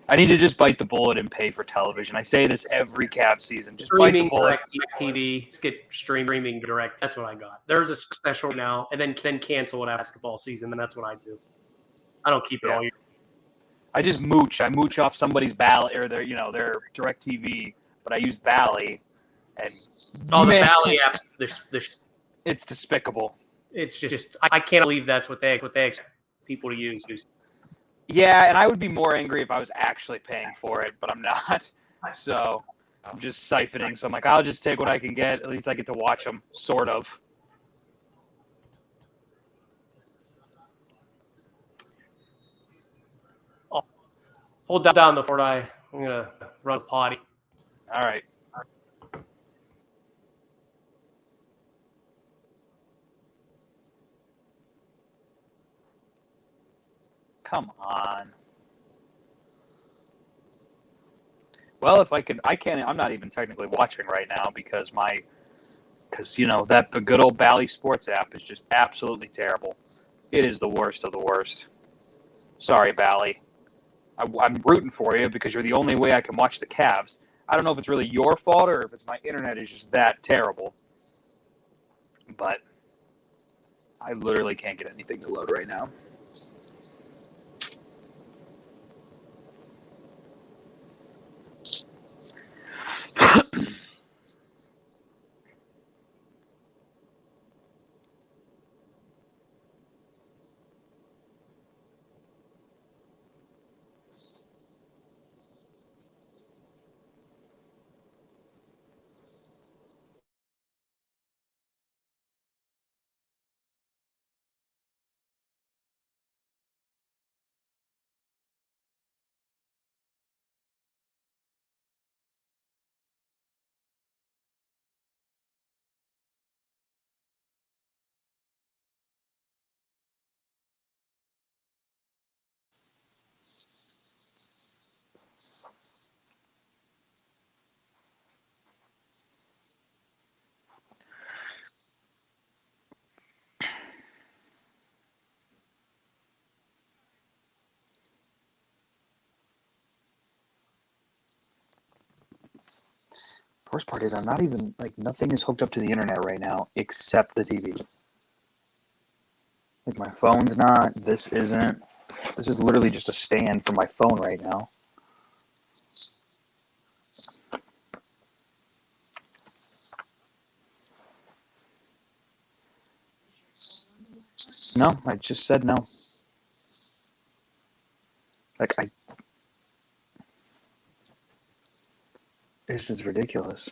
I need to just bite the bullet and pay for television. I say this every Cavs season. Just bite the Streaming bullet. direct TV. Just get streaming direct. That's what I got. There's a special now, and then cancel it after basketball season. And that's what I do. I don't keep it all year. I just mooch. I mooch off somebody's Valley or their direct TV, but I use Valley, and all the Valley apps. There's it's despicable. It's just I can't believe that's what they expect people to use. Yeah, and I would be more angry if I was actually paying for it, but I'm not. So I'm just siphoning. So I'm like, I'll just take what I can get. At least I get to watch them, sort of. Hold down the fort. I'm gonna run a potty. All right. Come on. Well, if I can, I can't. I'm not even technically watching right now because that good old Bally Sports app is just absolutely terrible. It is the worst of the worst. Sorry, Bally. I'm rooting for you because you're the only way I can watch the Cavs. I don't know if it's really your fault or if it's my internet is just that terrible. But I literally can't get anything to load right now. Worst part is I'm not even, nothing is hooked up to the internet right now except the TV. My phone's not. This isn't. This is literally just a stand for my phone right now. No, I just said no. This is ridiculous.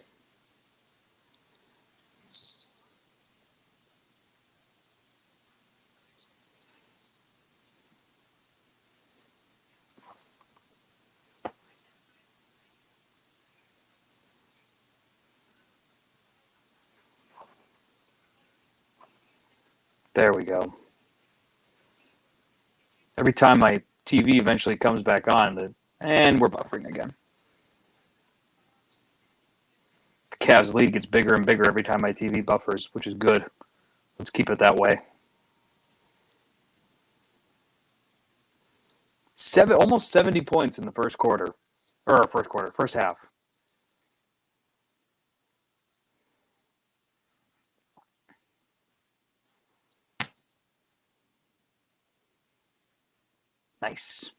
There we go. Every time my TV eventually comes back on, and we're buffering again. The Cavs lead gets bigger and bigger every time my TV buffers, which is good. Let's keep it that way. Almost 70 points in the first half. Nice.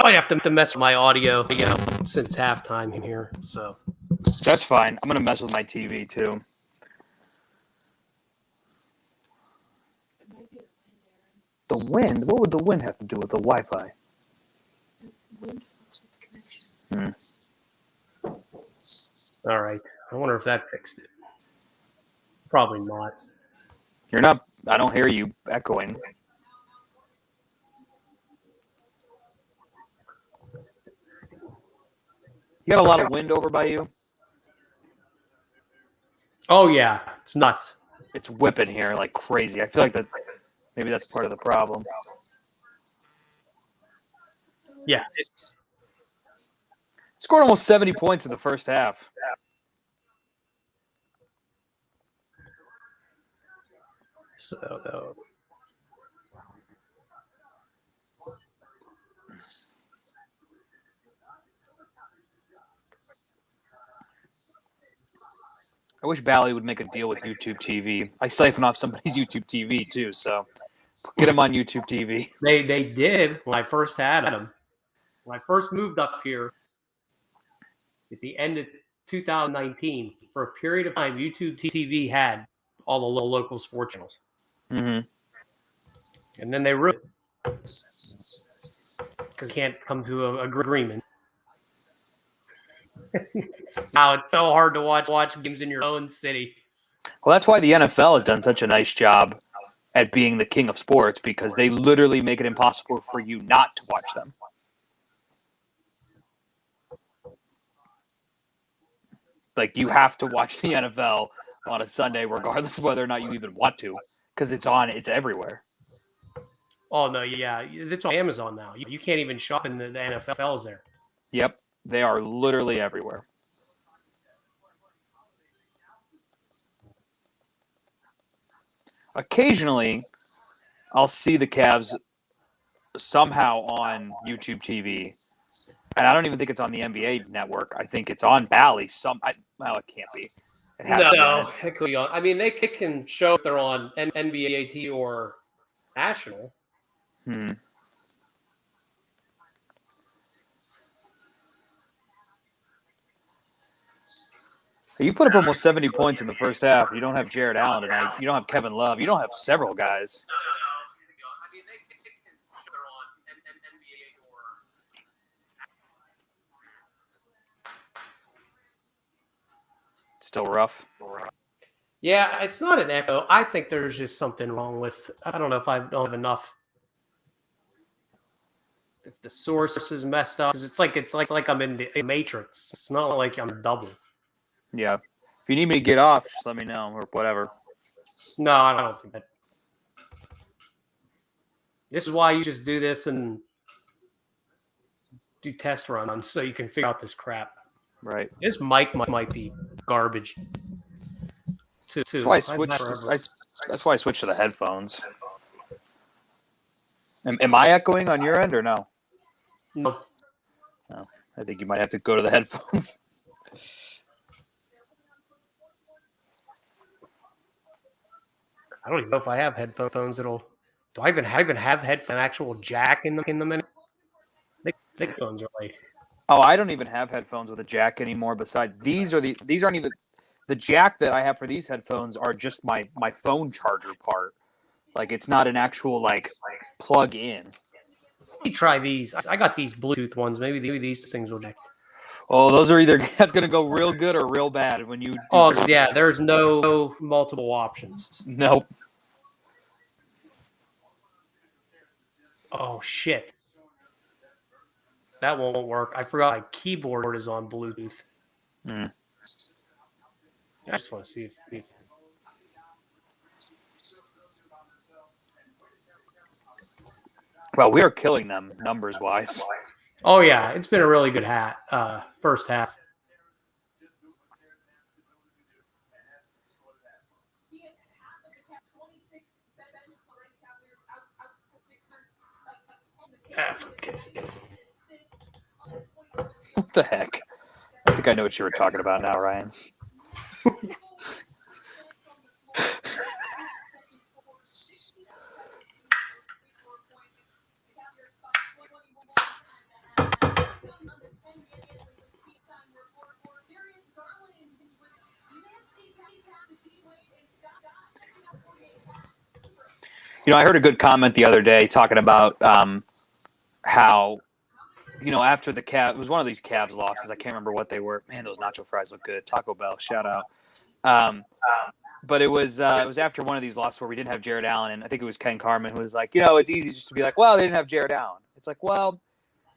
I'd have to mess with my audio, since it's halftime in here. So That's fine. I'm gonna mess with my TV too. The wind? What would the wind have to do with the Wi-Fi? all right, I wonder if that fixed it. Probably not. You're not. I don't hear you echoing. You got a lot of wind over by you? Oh yeah, it's nuts. It's whipping here like crazy. I feel like maybe that's part of the problem. Yeah. Scored almost 70 points in the first half. So I wish Bally would make a deal with YouTube TV. I siphon off somebody's YouTube TV too, so get them on YouTube TV. they did when I first had them. When I first moved up here at the end of 2019, for a period of time, YouTube TV had all the little local sports channels. Mm-hmm. And then they ruined it because you can't come to an agreement. Now it's so hard to watch games in your own city. Well, that's why the NFL has done such a nice job at being the king of sports, because they literally make it impossible for you not to watch them. Like, you have to watch the NFL on a Sunday, regardless of whether or not you even want to, because it's everywhere. Oh, no, yeah. It's on Amazon now. You can't even shop in the NFL's there. Yep, they are literally everywhere. Occasionally, I'll see the Cavs somehow on YouTube TV, and I don't even think it's on the NBA network. I think it's on Bally. Well, it can't be. It has to be on it. It could be on. I mean, they can show if they're on NBA or national. You put up almost 70 points in the first half. You don't have Jared Allen tonight. You don't have Kevin Love. You don't have several guys. I mean, they can show they're on NBA or. Still rough. Yeah, it's not an echo. I think there's just something wrong with. I don't know if I don't have enough. If the source is messed up, it's like I'm in the Matrix. It's not like I'm double. Yeah. If you need me to get off, just let me know or whatever. No, I don't think that. This is why you just do this and do test runs so you can figure out this crap. Right. This mic might be garbage. Too. That's why I switched to the headphones. Am I echoing on your end or no? No. No. I think you might have to go to the headphones. I don't even know if I have headphones. Do I even have an actual jack in them? Headphones are like. Oh, I don't even have headphones with a jack anymore. Besides, these aren't even the jack that I have for these headphones are just my phone charger part. Like, it's not an actual like plug in. Let me try these. I got these Bluetooth ones. Maybe these things will connect. Oh, those are either that's going to go real good or real bad when you. There's no multiple options. Nope. Oh shit. That won't work. I forgot my keyboard is on Bluetooth. I just want to see if Well, we are killing them numbers wise. Oh yeah, it's been a really good first half. What the heck? I think I know what you were talking about now, Ryan. I heard a good comment the other day talking about how, after the Cavs, it was one of these Cavs losses. I can't remember what they were. Man, those nacho fries look good. Taco Bell, shout out. But it was after one of these losses where we didn't have Jared Allen, and I think it was Ken Carman who was like, it's easy just to be like, well, they didn't have Jared Allen. It's like, well,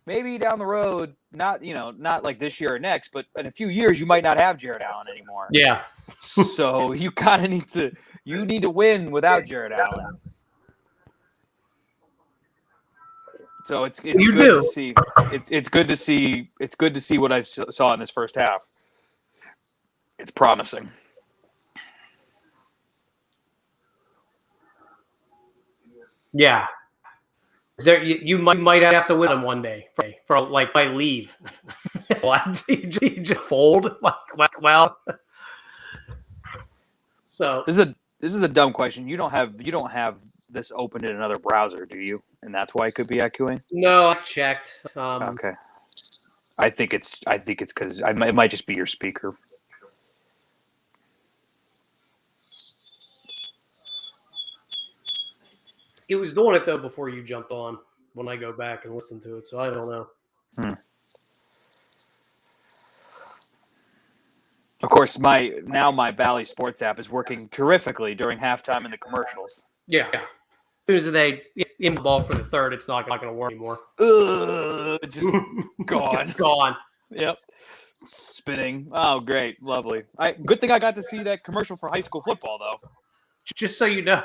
maybe down the road, not like this year or next, but in a few years you might not have Jared Allen anymore. Yeah. So you kind of need to win without Jared Allen. So it's good to see. It's good to see. It's good to see what I saw in this first half. It's promising. Yeah. You might have to win them one day for like my leave. What? You just fold? Well. So this is a dumb question. You don't have this open in another browser, do you? And that's why it could be echoing. No, I checked. Okay. I think it's because it might just be your speaker. It was doing it though before you jumped on. When I go back and listen to it, so I don't know. Of course, my Bally Sports app is working terrifically during halftime and the commercials. Yeah. As soon as they in the ball for the third, it's not going to work anymore. Just gone. Just gone. Yep. Spinning. Oh, great. Lovely. Good thing I got to see that commercial for high school football, though. Just so you know.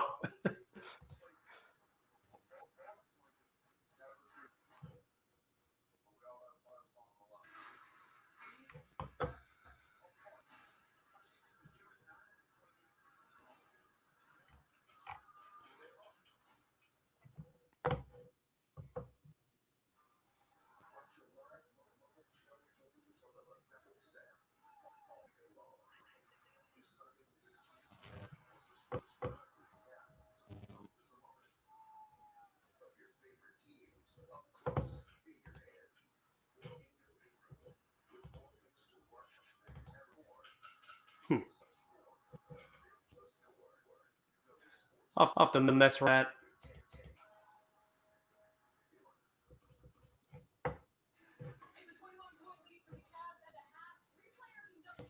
I'll have to mess with that.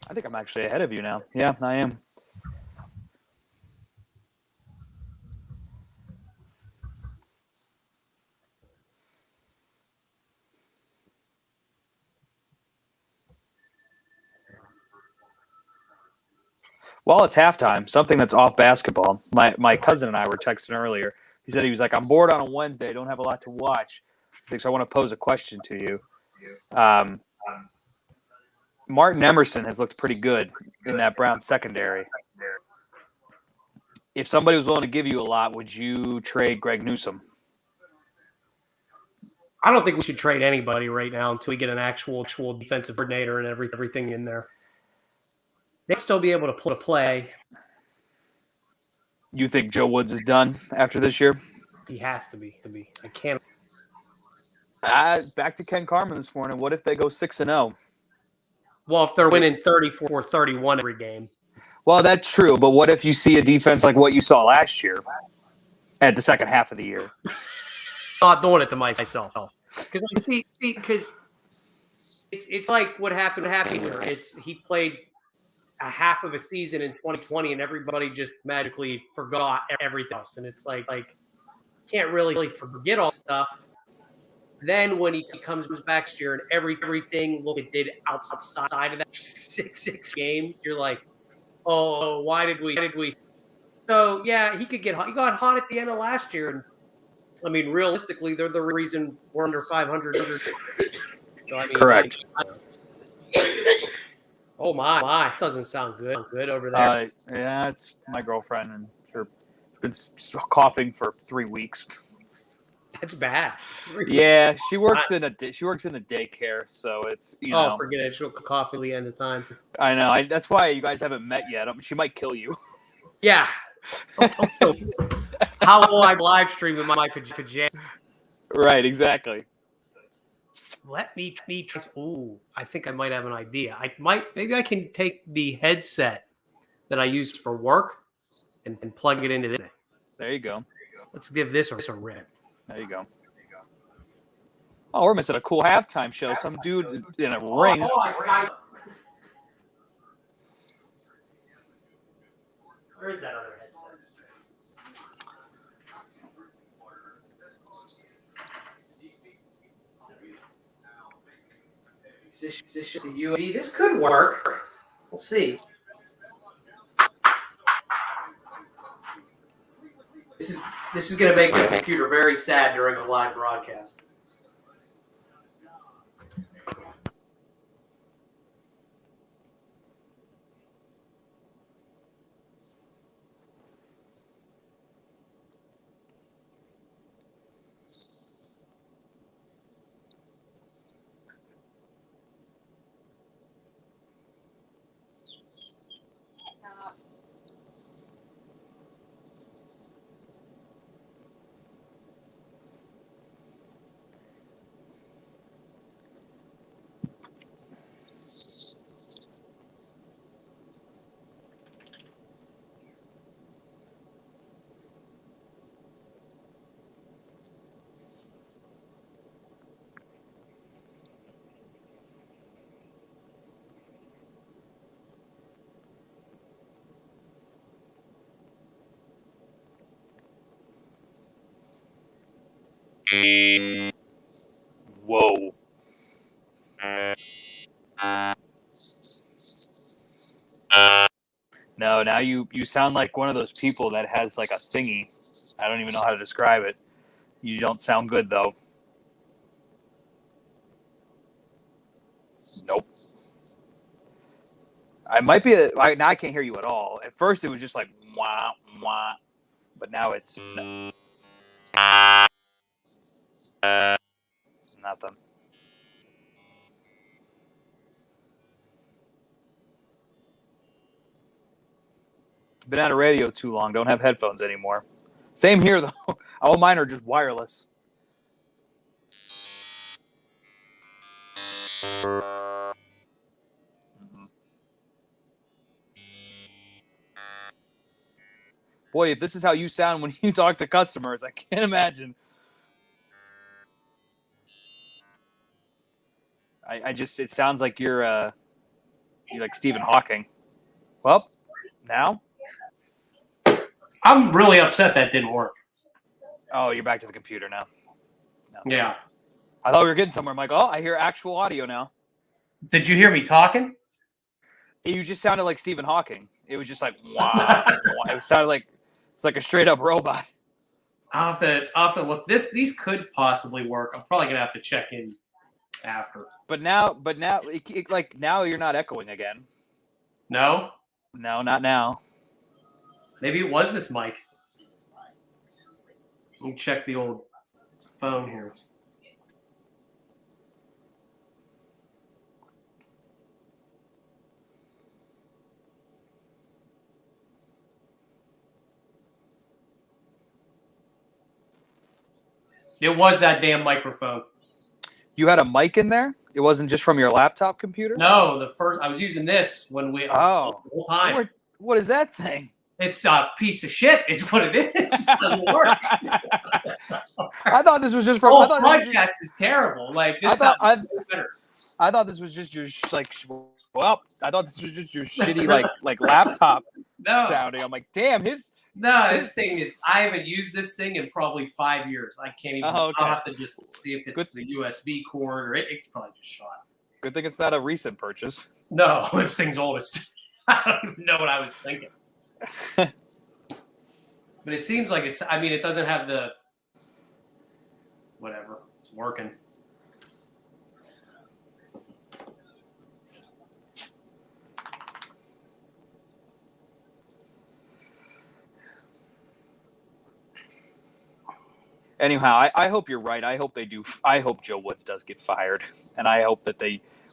I think I'm actually ahead of you now. Yeah, I am. Well, it's halftime. Something that's off basketball. My cousin and I were texting earlier. He said he was like, I'm bored on a Wednesday. I don't have a lot to watch. He's like, so I want to pose a question to you. Martin Emerson has looked pretty good in that Brown secondary. If somebody was willing to give you a lot, would you trade Greg Newsome? I don't think we should trade anybody right now until we get an actual defensive coordinator and everything in there. They'll still be able to play. You think Joe Woods is done after this year? He has to be. I can't. Back to Ken Carman this morning. What if they go 6-0? Well, if they're winning 34-31 every game. Well, that's true. But what if you see a defense like what you saw last year at the second half of the year? I'm not doing it to myself. Because it's like what happened here. He played a half of a season in 2020 and everybody just magically forgot everything else. And it's like can't really forget all stuff. Then when he comes back next year and everything it did outside of that six games, you're like, oh, why did we? So yeah, he could get hot. He got hot at the end of last year, and I mean, realistically, they're the reason we're under 500. So, I mean, correct. Oh my, doesn't sound good over there. Yeah, it's my girlfriend, and she's been coughing for 3 weeks. That's bad. Yeah, she works in a daycare, so it's Oh, forget it. She'll cough at the end of time. I know. That's why you guys haven't met yet. She might kill you. Yeah. How will I live stream with my pajamas? Right, exactly. Let me. Ooh, I think I might have an idea. Maybe I can take the headset that I used for work and plug it into this. There you go. Let's give this a rip. There you go. Oh, we're missing a cool halftime show. Some dude in a ring. Where's that other headset? Is this just a USB? This could work. We'll see. This is going to make the computer very sad during a live broadcast. Whoa. No, now you sound like one of those people that has like a thingy. I don't even know how to describe it. You don't sound good though. Nope. I might be now I can't hear you at all. At first it was just like wah wah, but now it's nothing. Been out of radio too long. Don't have headphones anymore. Same here though. All mine are just wireless. Boy, if this is how you sound when you talk to customers, I can't imagine. It sounds like you're like Stephen Hawking. Well, now? I'm really upset that didn't work. Oh, you're back to the computer now. No. Yeah. I thought we were getting somewhere. I'm like, oh, I hear actual audio now. Did you hear me talking? You just sounded like Stephen Hawking. It was just like, wow. It sounded like it's like a straight up robot. I'll have to look. These could possibly work. I'm probably gonna have to check in after. But now, now you're not echoing again. No? No, not now. Maybe it was this mic. Let me check the old phone here. It was that damn microphone. You had a mic in there? It wasn't just from your laptop computer? No, I was using this when the whole time. What is that thing? It's a piece of shit, is what it is. It doesn't work. I thought this was just from. Oh, podcast is terrible. Like this sounds better. I thought this was just your like. Well, I thought this was just your shitty like laptop sounding. I'm like, damn, this thing is. I haven't used this thing in probably 5 years. I can't even. Oh, okay. I'll have to just see if it's the USB cord or it's probably just shot. Good thing it's not a recent purchase. No, this thing's old. I don't even know what I was thinking. But it seems like it's. I mean, it doesn't have the. Whatever. It's working. Anyhow, I hope you're right. I hope they do. I hope Joe Woods does get fired, and I hope that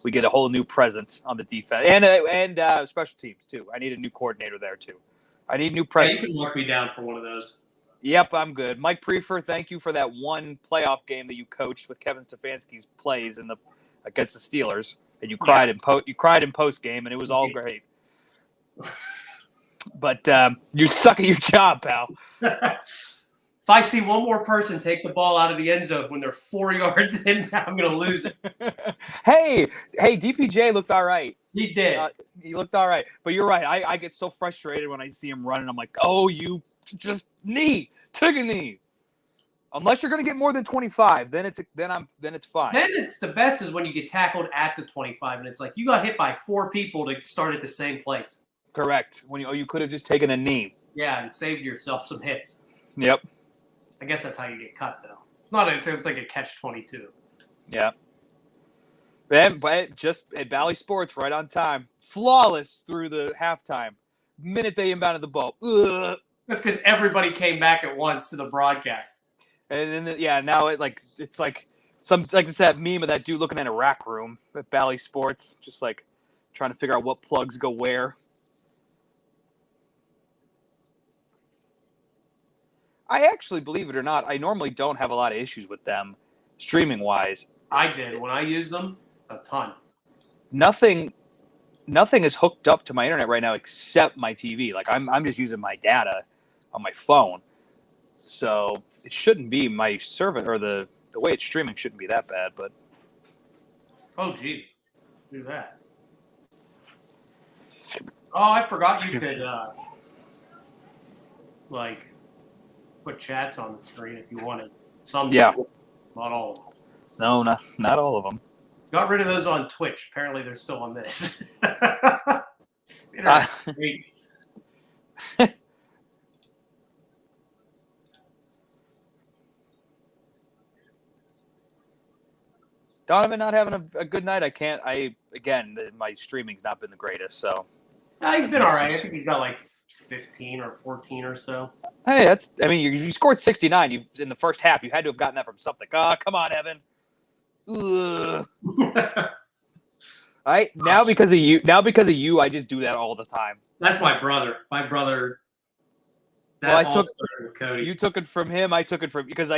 we get a whole new presence on the defense and special teams too. I need a new coordinator there too. I need new presence. Yeah, you can mark me down for one of those. Yep, I'm good. Mike Prefer, thank you for that one playoff game that you coached with Kevin Stefanski's plays against the Steelers, and you cried in post game, and it was all great. But you suck at your job, pal. If I see one more person take the ball out of the end zone when they're 4 yards in, I'm going to lose it. Hey, DPJ looked all right. He did. He looked all right. But you're right. I get so frustrated when I see him running. I'm like, oh, you just take a knee. Unless you're going to get more than 25, then it's fine. Then it's the best is when you get tackled at the 25, and it's like you got hit by 4 people to start at the same place. Correct. When you could have just taken a knee. Yeah, and saved yourself some hits. Yep. I guess that's how you get cut, though. It's not. It's like a catch-22. Yeah. But just at Valley Sports, right on time, flawless through the halftime. Minute they inbounded the ball. Ugh. That's because everybody came back at once to the broadcast. And then now it's like it's that meme of that dude looking at a rack room at Valley Sports, just like trying to figure out what plugs go where. I actually, believe it or not, I normally don't have a lot of issues with them streaming wise. I did when I used them a ton. Nothing is hooked up to my internet right now except my TV. Like I'm just using my data on my phone, so it shouldn't be my server or the way it's streaming shouldn't be that bad. But oh geez, do that. Oh, I forgot you could like put chats on the screen if you wanted. Some people, not all of them. No, not all of them. Got rid of those on Twitch. Apparently, they're still on this. Donovan not having a good night. My streaming's not been the greatest, so. He's been all right. I think he's got like 15 or 14 or so. Hey, you scored 69 in the first half. You had to have gotten that from something. Oh, come on, Evan. Ugh. All right, now because of you, I just do that all the time. That's my brother. My brother. Cody. You took it from him. I took it from because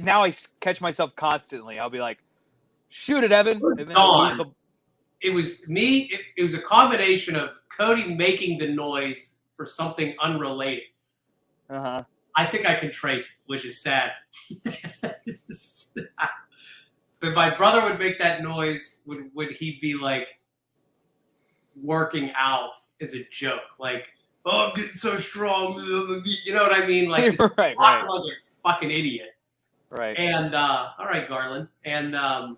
now I catch myself constantly. I'll be like, "Shoot it, Evan!" And then it was me. It was a combination of Cody making the noise for something unrelated. I think I can trace it, which is sad. But my brother would make that noise when he'd be like working out as a joke, like, "Oh, I'm getting so strong," you know what I mean? Like, just right. like a fucking idiot. Right. And all right, Garland. And I'm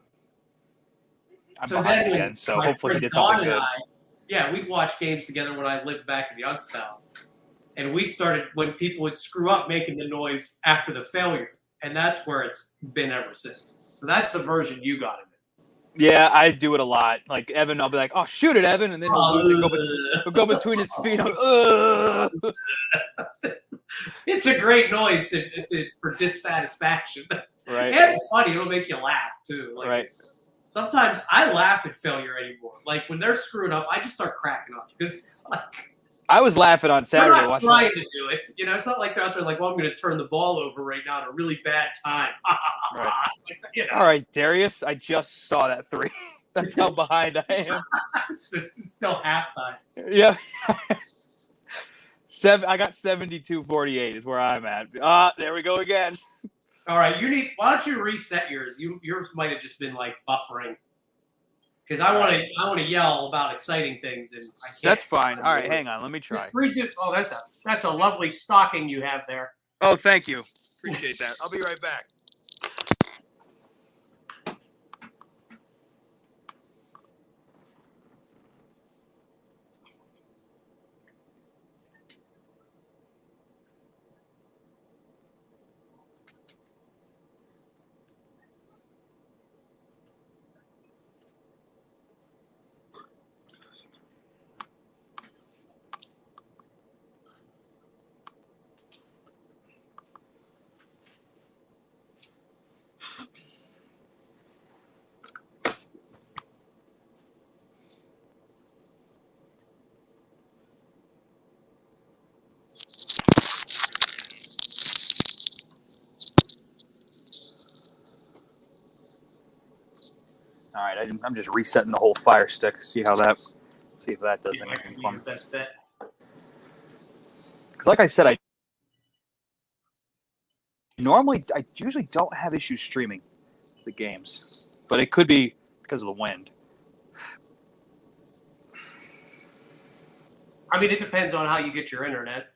so then again, so hopefully he did something good. We'd watch games together when I lived back in Youngstown. And we started when people would screw up making the noise after the failure. And that's where it's been ever since. So that's the version you got of it. Yeah, I do it a lot. Like Evan, I'll be like, "Oh, shoot it, Evan," and then he'll go between his feet. It's a great noise for dissatisfaction. Right. And it's funny. It'll make you laugh too. Like, right. Sometimes I laugh at failure anymore. Like when they're screwing up, I just start cracking up because it's like. I was laughing on Saturday. They're not trying to do it. You know, it's not like they're out there like, "Well, I'm going to turn the ball over right now at a really bad time." Right. You know. All right, Darius, I just saw that 3. That's how behind I am. It's still halftime. Yeah. I got 72-48 is where I'm at. There we go again. All right, why don't you reset yours? Yours might have just been like buffering. Because I want to yell about exciting things and I can't. That's fine. All right, hang on. Let me try. Oh, that's a lovely stocking you have there. Oh, thank you. Appreciate that. I'll be right back. All right, I'm just resetting the whole Fire Stick. See if that does anything fun. Best bet. Because like I said, I usually don't have issues streaming the games, but it could be because of the wind. I mean, it depends on how you get your internet.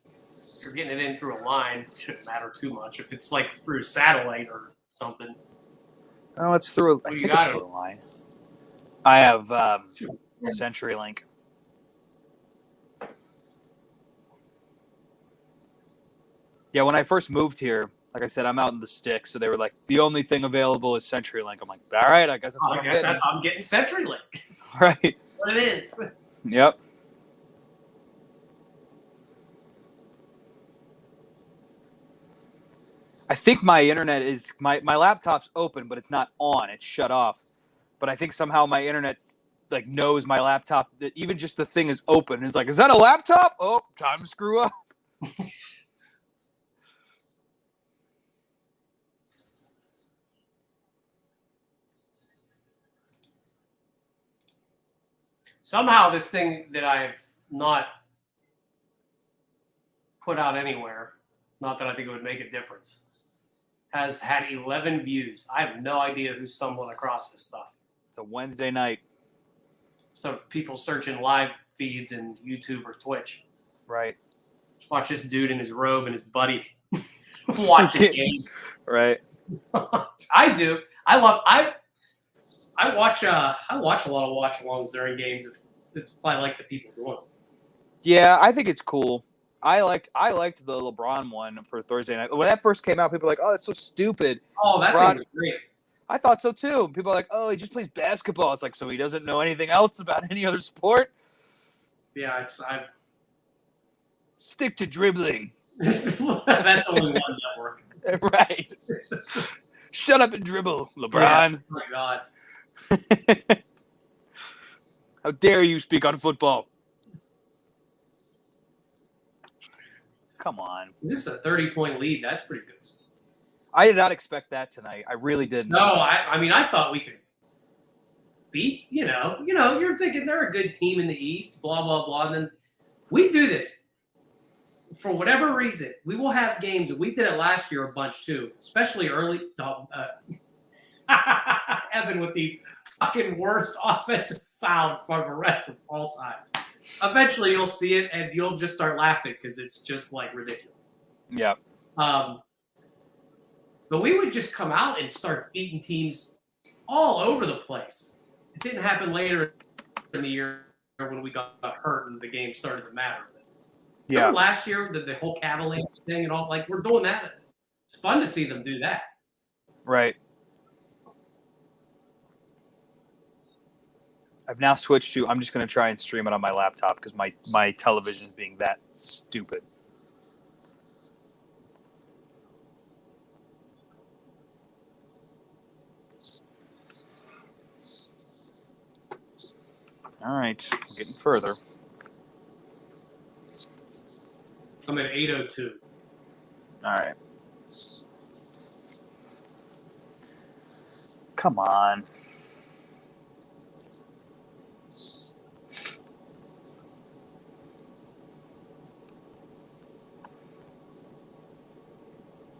If you're getting it in through a line, it shouldn't matter too much. If it's like through satellite or something. Oh, it's through. I What do you think it's got? through a line. I have CenturyLink. Yeah, when I first moved here, like I said, I'm out in the sticks, so they were like, the only thing available is CenturyLink. I'm like, all right, I guess that's what I'm getting. That's I'm getting CenturyLink. Right. What it is. Yep. I think my internet is my laptop's open, but it's not on. It's shut off. But I think somehow my internet like knows my laptop, that even just the thing is open. It's like, is that a laptop? Oh, time to screw up. Somehow this thing that I've not put out anywhere, not that I think it would make a difference, has had 11 views. I have no idea who's stumbling across this stuff. It's a Wednesday night. So people searching live feeds in YouTube or Twitch. Right. Just watch this dude in his robe and his buddy watch the game. Right. I do. I watch a lot of watch-alongs during games. It's I like the people doing it. Yeah, I think it's cool. I liked the LeBron one for Thursday night. When that first came out, people were like, "Oh, that's so stupid." Oh, that LeBron, thing was great. I thought so too. People are like, "Oh, he just plays basketball." It's like, so he doesn't know anything else about any other sport? Yeah, Stick to dribbling. that's only one network. Right. Shut up and dribble, LeBron. Yeah. Oh my God. How dare you speak on football? Come on. This is a 30-point lead. That's pretty good. I did not expect that tonight. I really didn't. No, I mean, I thought we could beat, you're thinking they're a good team in the East, blah, blah, blah. And then we do this. For whatever reason, we will have games, and we did it last year a bunch too, especially early. Evan with the fucking worst offensive foul for the rest of all time. Eventually, you'll see it, and you'll just start laughing because it's just like ridiculous. Yeah. But we would just come out and start beating teams all over the place. It didn't happen later in the year when we got hurt and the game started to matter. Yeah. Remember last year, the whole Cavaliers thing and all, like, we're doing that. It's fun to see them do that. Right. I've now switched to, I'm just going to try and stream it on my laptop because my television is being that stupid. All right, we're getting further. I'm at 8:02. All right. Come on.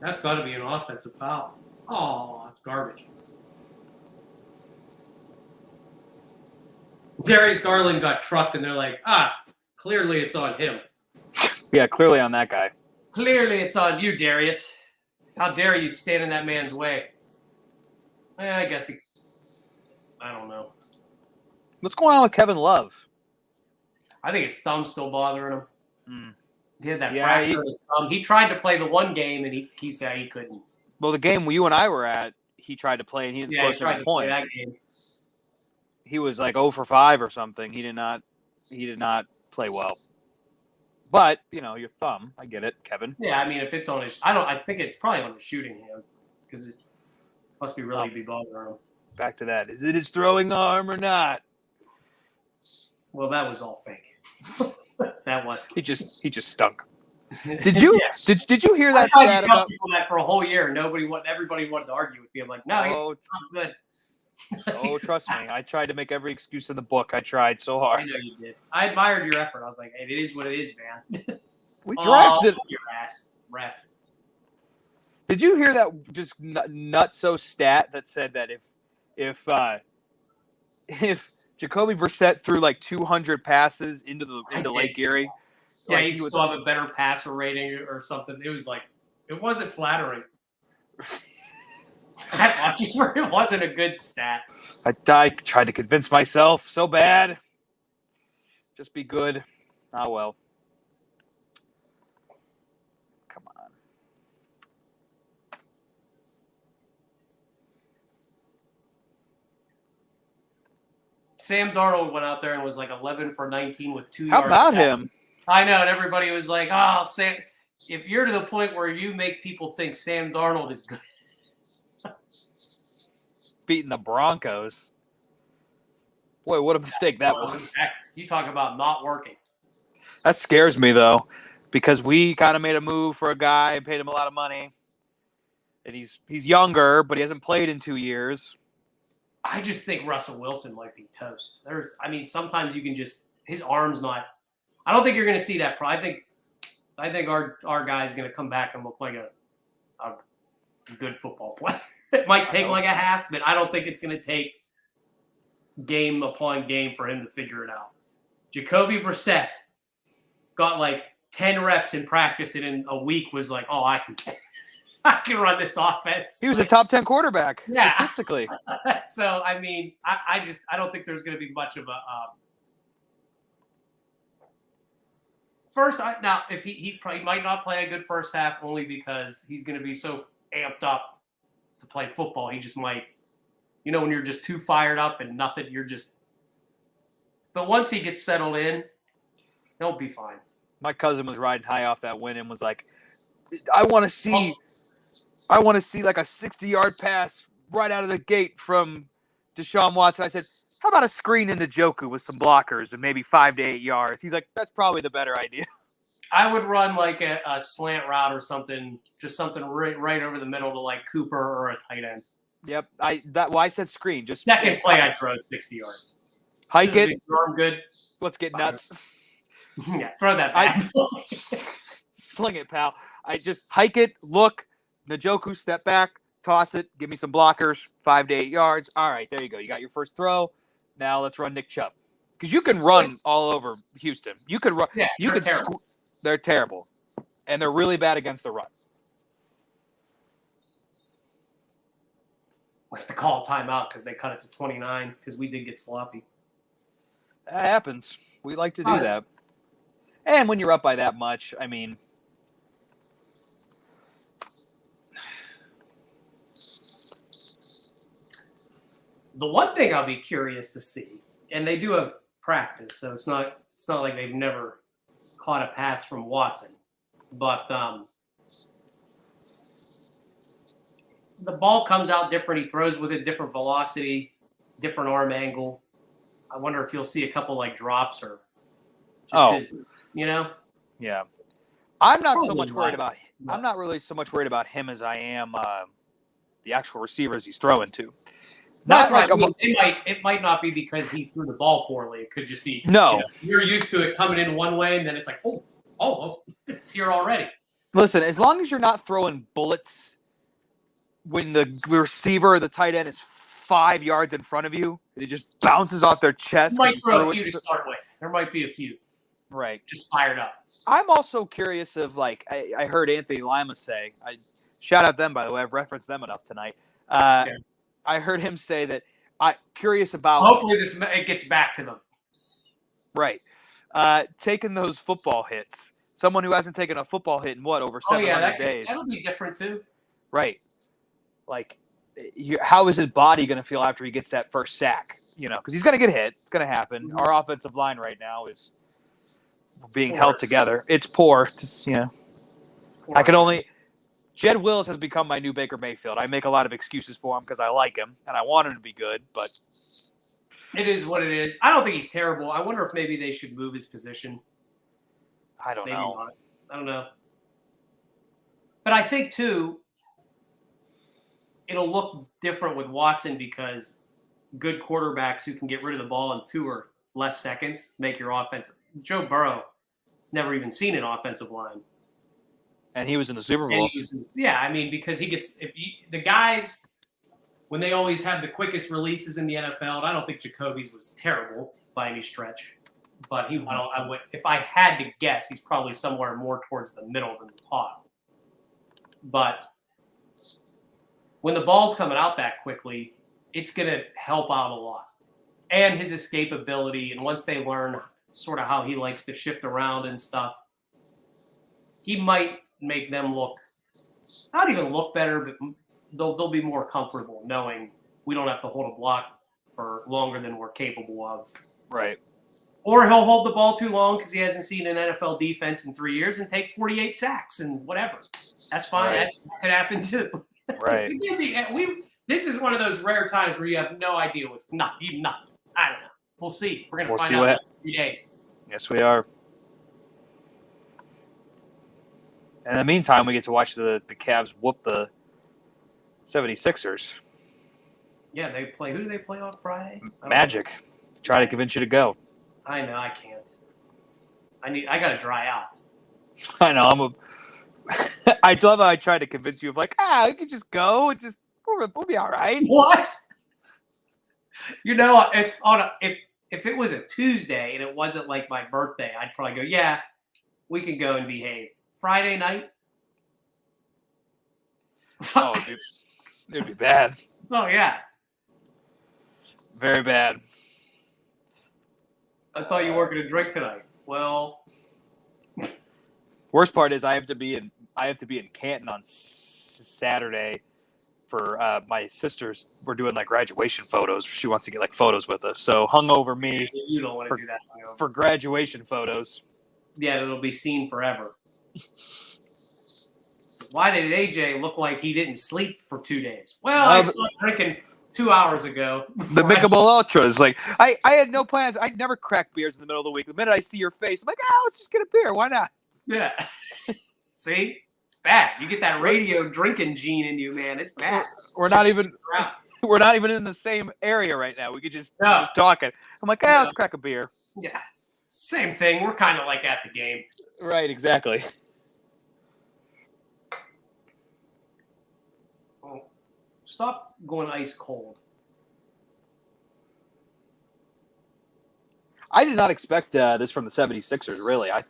That's got to be an offensive foul. Oh, that's garbage. Darius Garland got trucked, and they're like, clearly it's on him. Yeah, clearly on that guy. Clearly it's on you, Darius. How dare you stand in that man's way? I guess I don't know. What's going on with Kevin Love? I think his thumb's still bothering him. Mm. He had that fracture in his thumb. He tried to play the one game, and he said he couldn't. Well, the game you and I were at, he tried to play, and he didn't score a point. That game. He was like 0 for 5 or something. He did not play well. But, your thumb, I get it, Kevin. Yeah, I mean, if it's on his, I think it's probably on his shooting hand because it must be really be bothering him. Back to that. Is it his throwing arm or not? Well, that was all fake. That was. He just stunk. Did you Yes. did you hear that I stat about that for a whole year? Everybody wanted to argue with me. I'm like, no, he's not good. Oh, trust me. I tried to make every excuse in the book. I tried so hard. I know you did. I admired your effort. I was like, hey, it is what it is, man. We drafted. Your ass, ref. Did you hear that just nutso stat that said that if Jacoby Brissett threw like 200 passes into Lake Erie, Yeah, like he'd still have a better passer rating or something. It was like, it wasn't flattering. It wasn't a good stat. I tried to convince myself so bad. Just be good. Oh, well. Come on. Sam Darnold went out there and was like 11 for 19 with 2 How yards. about him? I know, and everybody was like, oh, Sam. If you're to the point where you make people think Sam Darnold is good. Beating the Broncos. Boy, what a mistake that was. You talk about not working. That scares me, though, because we kind of made a move for a guy and paid him a lot of money. And he's younger, but he hasn't played in 2 years. I just think Russell Wilson might be toast. Sometimes you can just – his arm's not – I don't think you're going to see that. I think our guy's going to come back and look like a good football player. It might take like a half, but I don't think it's going to take game upon game for him to figure it out. Jacoby Brissett got like 10 reps in practice and in a week was like, oh, I can run this offense. He was a top 10 quarterback statistically. So, I mean, I don't think there's going to be much of a now, if he might not play a good first half only because he's going to be so amped up to play football. He just might, when you're just too fired up and nothing, but once he gets settled in, he'll be fine. My cousin was riding high off that win and was like, I want to see like a 60-yard pass right out of the gate from Deshaun Watson. I said, how about a screen into Njoku with some blockers and maybe 5 to 8 yards? He's like, that's probably the better idea. I would run like a slant route or something, just something right over the middle to like Cooper or a tight end. Yep. I said screen. Just second play, I'd throw 60 yards. Hike it. Arm good. Let's get nuts. Yeah, throw that back. Sling it, pal. I just hike it, look, Njoku, step back, toss it, give me some blockers, 5 to 8 yards. All right, there you go. You got your first throw. Now let's run Nick Chubb. Because you can run all over Houston. You could run. Yeah, they're terrible. And they're really bad against the run. We have to call a timeout because they cut it to 29 because we did get sloppy. That happens. We like to do that. And when you're up by that much, I mean, the one thing I'll be curious to see, and they do have practice, so it's not like they've never caught a pass from Watson, but the ball comes out different. He throws with a different velocity, different arm angle. I wonder if you'll see a couple like drops or just Yeah. I'm not so much worried about him. I'm not really so much worried about him as I am the actual receivers he's throwing to. That's right. It might not be because he threw the ball poorly. It could just be you're used to it coming in one way, and then it's like, oh, it's here already. Listen, as long as you're not throwing bullets when the receiver or the tight end is 5 yards in front of you, and it just bounces off their chest. You might throw a few to start with. There might be a few. Right. Just fired up. I'm also curious of, like, I heard Anthony Lima say, shout out them, by the way. I've referenced them enough tonight. I heard him say that curious about. Hopefully it gets back to them. Right. Taking those football hits. Someone who hasn't taken a football hit in over 700 days. That'll be different too. Right. Like, how is his body going to feel after he gets that first sack? Because he's going to get hit. It's going to happen. Mm-hmm. Our offensive line right now is being held together. It's poor. I can only. Jed Willis has become my new Baker Mayfield. I make a lot of excuses for him because I like him and I want him to be good, but it is what it is. I don't think he's terrible. I wonder if maybe they should move his position. I don't know. Not. I don't know. But I think too, it'll look different with Watson because good quarterbacks who can get rid of the ball in 2 or less seconds make your offense. Joe Burrow has never even seen an offensive line. And he was in the Super And Bowl. I mean, because the guys, when they always have the quickest releases in the NFL, and I don't think Jacoby's was terrible by any stretch, but if I had to guess, he's probably somewhere more towards the middle than the top. But when the ball's coming out that quickly, it's going to help out a lot. And his escapability, and once they learn sort of how he likes to shift around and stuff, he might make them not even look better, but they'll be more comfortable knowing we don't have to hold a block for longer than we're capable of. Right. Or he'll hold the ball too long because he hasn't seen an NFL defense in 3 years and take 48 sacks and whatever. That's fine. Right. That could happen too. Right. This is one of those rare times where you have no idea what's nothing. I don't know. We'll see. We're going to find out in 3 days. Yes, we are. And in the meantime, we get to watch the Cavs whoop the 76ers. Yeah, they play. Who do they play on Friday? Magic. Try to convince you to go. I know. I can't. I got to dry out. I know. I love how I tried to convince you of we can just go and we'll be all right. What? It's if it was a Tuesday and it wasn't like my birthday, I'd probably go, yeah, we can go and behave. Friday night? Oh, it'd be bad. Oh, yeah. Very bad. I thought you weren't going to drink tonight. Well, worst part is I have to be in Canton on Saturday for my sister's. We're doing graduation photos. She wants to get photos with us. So hungover me. You don't want to do that for graduation photos. Yeah, it'll be seen forever. Why did AJ look like he didn't sleep for 2 days? Well, I stopped drinking 2 hours ago. The Michelob Ultras. I had no plans. I never crack beers in the middle of the week. The minute I see your face, I'm like, let's just get a beer. Why not? Yeah. See? It's bad. You get that radio drinking gene in you, man. It's bad. We're not even in the same area right now. We could just talking. I'm like, let's crack a beer. Yes. Same thing. We're kind of like at the game. Right, exactly. Oh, stop going ice cold. I did not expect this from the 76ers, really. I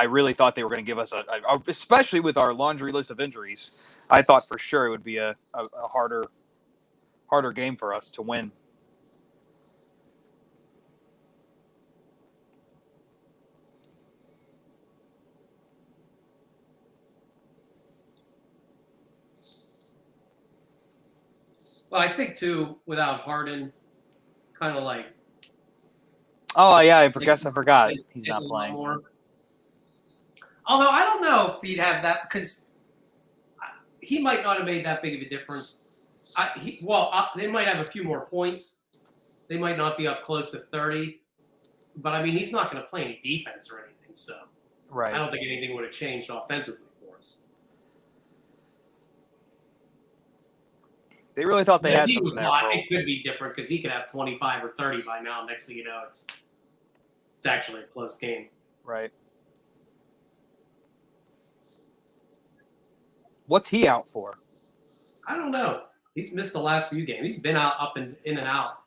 really thought they were going to give us especially with our laundry list of injuries, I thought for sure it would be a harder game for us to win. Well, I think, too, without Harden, kind of like... Oh, yeah, I forgot. He's not playing. More. Although, I don't know if he'd have that, because he might not have made that big of a difference. They might have a few more points. They might not be up close to 30. But, I mean, he's not going to play any defense or anything, so... Right. I don't think anything would have changed offensively for us. They really thought they had something there. It could be different because he could have 25 or 30 by now. Next thing you know, it's actually a close game. Right. What's he out for? I don't know. He's missed the last few games. He's been out in and out.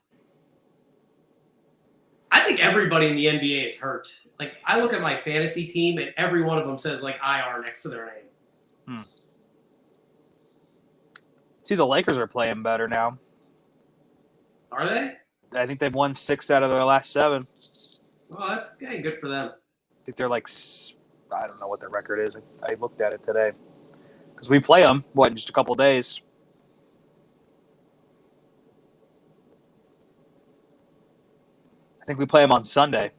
I think everybody in the NBA is hurt. I look at my fantasy team, and every one of them says IR next to their name. See, the Lakers are playing better now. Are they? I think they've won 6 out of their last 7. Well, that's good for them. I think they're I don't know what their record is. I looked at it today. Because we play them, in just a couple days. I think we play them on Sunday.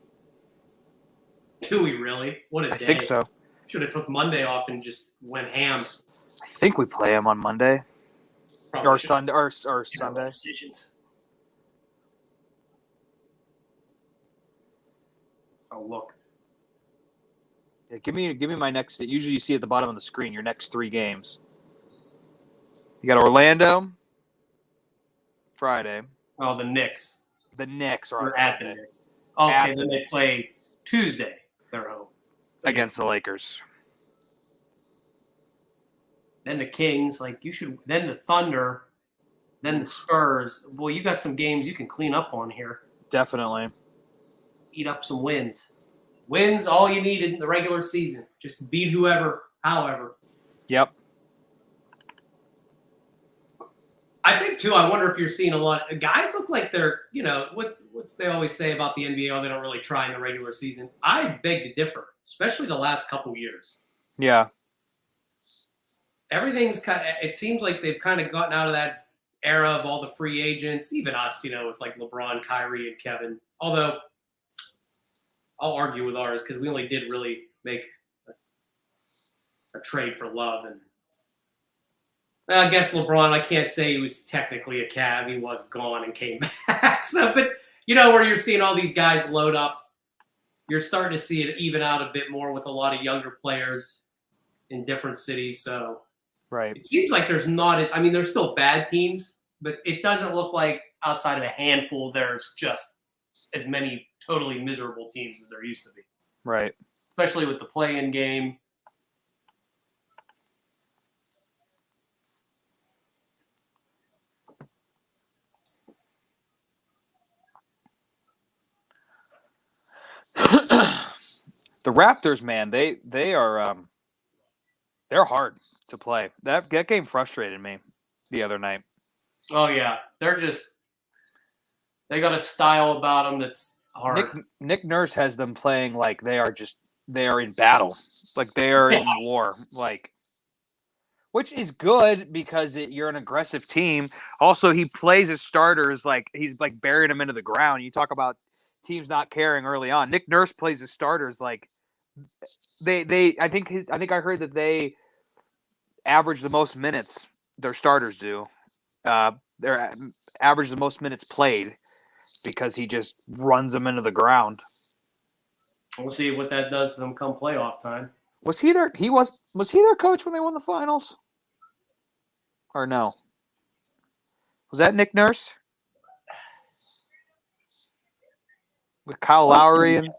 Do we really? What a day. I think so. Should have took Monday off and just went ham. I think we play them on Monday. Probably Or should. Sunday. Or Sunday. Decisions. Oh, look. Yeah, give me my next. Usually you see at the bottom of the screen your next 3 games. You got Orlando Friday. Oh, the Knicks. The Knicks are on We're at Sunday. the Knicks. Okay, At then the they Knicks. play Tuesday. They're home Against the Lakers. then the Kings. Like you should. Then the Thunder. Then the Spurs. Boy, you got some games you can clean up on here. Definitely. Eat up some wins. Wins all you need in the regular season. Just beat whoever, however. Yep. I think too. I wonder if you're seeing a lot. Guys look like they're, what's they always say about the NBA? Oh, they don't really try in the regular season. I beg to differ, especially the last couple years. Yeah. Everything's kind of. It seems like they've kind of gotten out of that era of all the free agents, even us, with like LeBron, Kyrie, and Kevin. Although I'll argue with ours because we only did really make a trade for Love, and I guess LeBron. I can't say he was technically a Cav; he was gone and came back. So, but where you're seeing all these guys load up, you're starting to see it even out a bit more with a lot of younger players in different cities. So, right. It seems like there's not. I mean, there's still bad teams, but it doesn't look like outside of a handful, there's just as many totally miserable teams as there used to be. Right. Especially with the play-in game. The Raptors, man, they are they're hard to play. That game frustrated me the other night. Oh yeah, they got a style about them that's hard. Nick Nurse has them playing like they are in battle, like they are in war, like, which is good because you're an aggressive team. Also, he plays his starters like he's like burying them into the ground. You talk about teams not caring early on. Nick Nurse plays his starters like they. I think I heard that they average the most minutes their starters do. They're average the most minutes played because he just runs them into the ground. We'll see what that does to them come playoff time. Was he their coach when they won the finals? Or no? Was that Nick Nurse? With Kyle Lowry and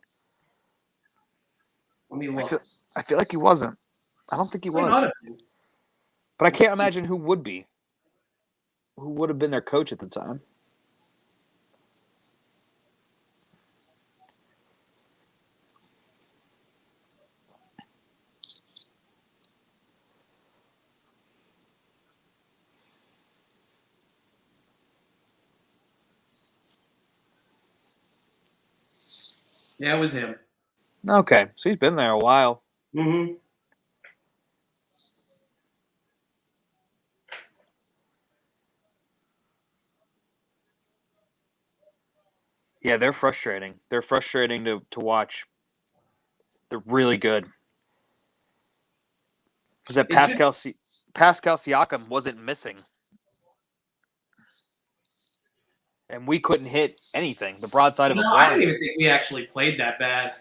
Let me look. I feel like he wasn't. I don't think he was. But I can't imagine who would be. Who would have been their coach at the time? Yeah, it was him. Okay, so he's been there a while. Mm-hmm. Yeah, they're frustrating. They're frustrating to watch. They're really good. Was that Pascal Siakam wasn't missing. And we couldn't hit anything. The broadside of a I don't even think we actually played that bad.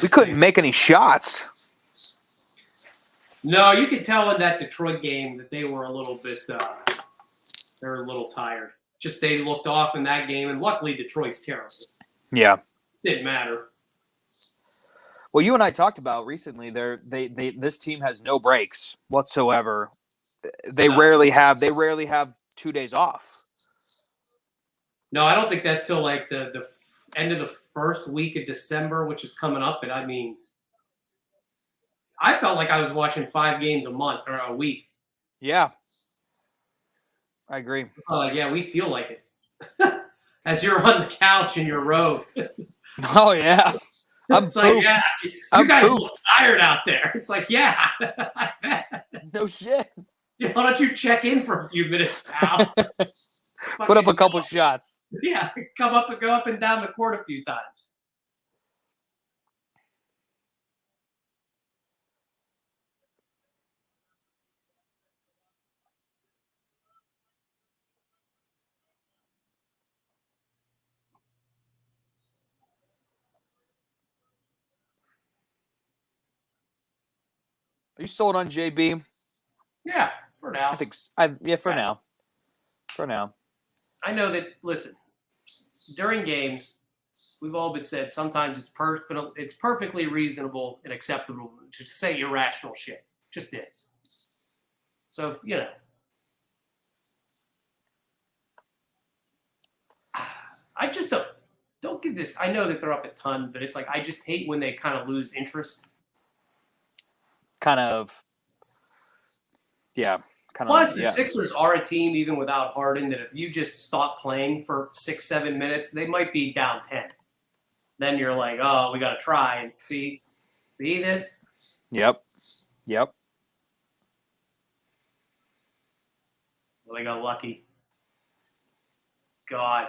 We couldn't make any shots. No, you could tell in that Detroit game that they were a little bit they were a little tired. Just they looked off in that game, and luckily Detroit's terrible. Yeah. Didn't matter. Well, you and I talked about recently. This team has no breaks whatsoever. They rarely have 2 days off. No, I don't think that's till like the end of the first week of December, which is coming up. And I mean, I felt like I was watching 5 games a month or a week. Yeah, I agree. Yeah, we feel like it. As you're on the couch in your robe. Oh yeah, It's like, yeah, you guys look tired out there. It's like, yeah, I bet. No shit. Why don't you check in for a few minutes, pal? Put up a couple shots. Yeah, come up and go up and down the court a few times. Are you sold on JB? Yeah, for now. I think for now. For now. I know that, listen, during games, we've all been said sometimes it's perfectly reasonable and acceptable to say irrational shit. Just is. So, I just don't give this. I know that they're up a ton, but it's like I just hate when they kind of lose interest. Kind of. Yeah. Plus, the Sixers are a team, even without Harden, that if you just stop playing for 6-7 minutes, they might be down 10. Then you're like, oh, we got to try and see this. Yep. Well, they got lucky. God.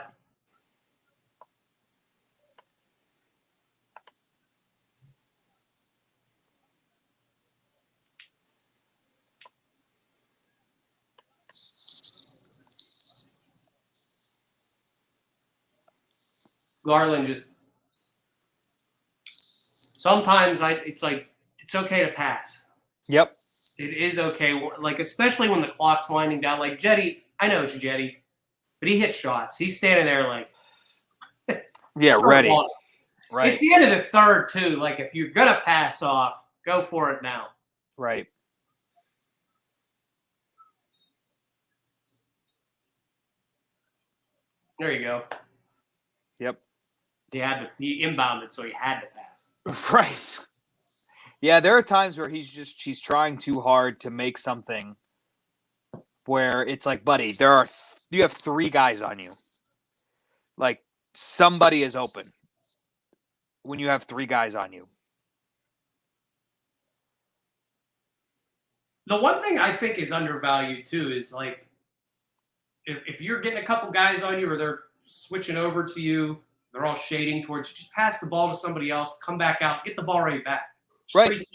Garland just sometimes it's like it's okay to pass. Yep. It is okay, like especially when the clock's winding down. Like Jetty, I know it's Jetty, but he hits shots. He's standing there like ready. Right. It's the end of the third too. Like if you're gonna pass off, go for it now. Right. There you go. Yep. He inbounded, so he had to pass. Right. Yeah, there are times where he's trying too hard to make something where it's like, buddy, you have 3 guys on you. Like somebody is open when you have 3 guys on you. The one thing I think is undervalued too is like if you're getting a couple guys on you or they're switching over to you, they're all shading towards you, just pass the ball to somebody else, come back out, get the ball right back. Just right. reset.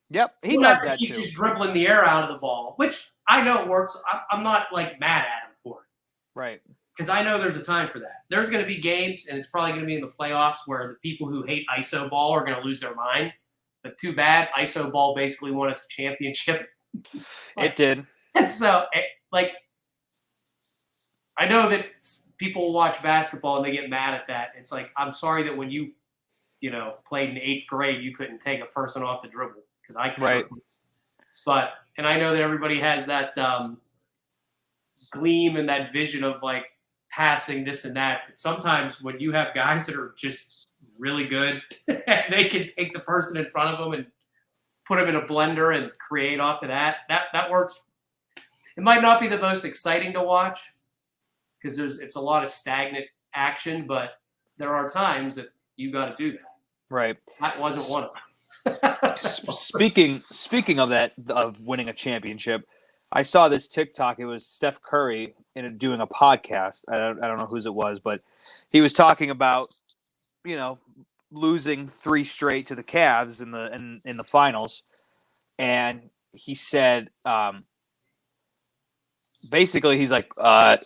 Yep, he does that keep too. Just dribbling the air out of the ball, which I know it works. I'm not like mad at him for it. Right. Because I know there's a time for that. There's going to be games, and it's probably going to be in the playoffs where the people who hate ISO ball are going to lose their mind. But too bad, ISO ball basically won us a championship. It did. So, like, I know that people watch basketball and they get mad at that. It's like, I'm sorry that when you played in 8th grade, you couldn't take a person off the dribble because I could. Right. But, and I know that everybody has that gleam and that vision of like passing this and that. But sometimes when you have guys that are just really good, and they can take the person in front of them and put them in a blender and create off of that works. It might not be the most exciting to watch because it's a lot of stagnant action, but there are times that you got to do that. Right. That wasn't one of them. Speaking of that, of winning a championship, I saw this TikTok. It was Steph Curry doing a podcast. I don't know whose it was, but he was talking about, losing 3 straight to the Cavs in the finals, and he said, basically, he's like,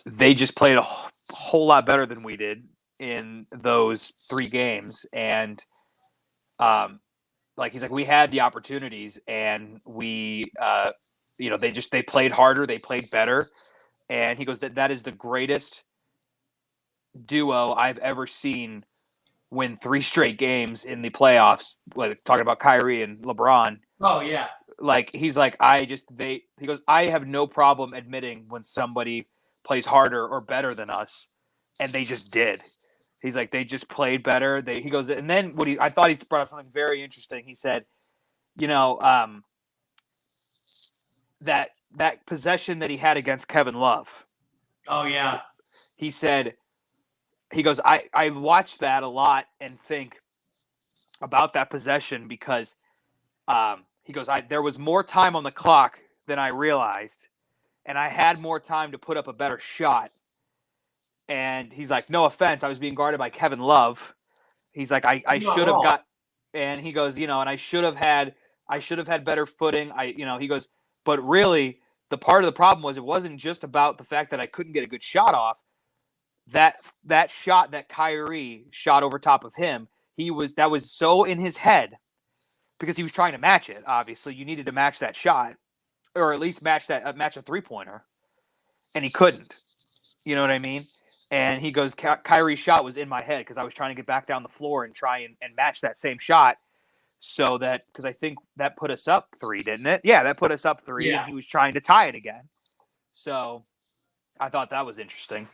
they just played a whole lot better than we did in those 3 games, and he's like, we had the opportunities, and we, they played harder, they played better, and he goes that is the greatest duo I've ever seen win 3 straight games in the playoffs. Like talking about Kyrie and LeBron. Oh yeah. Like he's like, he goes, I have no problem admitting when somebody plays harder or better than us, and they just did. He's like, they just played better. He goes, and then I thought he brought up something very interesting. He said, that possession that he had against Kevin Love. Oh yeah. He said, he goes, I watch that a lot and think about that possession because he goes, there was more time on the clock than I realized, and I had more time to put up a better shot. And he's like, no offense, I was being guarded by Kevin Love. He's like, I should have got, and he goes, and I should have had better footing. He goes, but really the part of the problem was it wasn't just about the fact that I couldn't get a good shot off. That shot that Kyrie shot over top of him, that was so in his head because he was trying to match it. Obviously, you needed to match that shot, or at least match a 3-pointer, and he couldn't. You know what I mean? And he goes, Kyrie's shot was in my head because I was trying to get back down the floor and try and match that same shot. so that because I think that put us up 3, didn't it? Yeah, that put us up 3, Yeah. and he was trying to tie it again. So I thought that was interesting.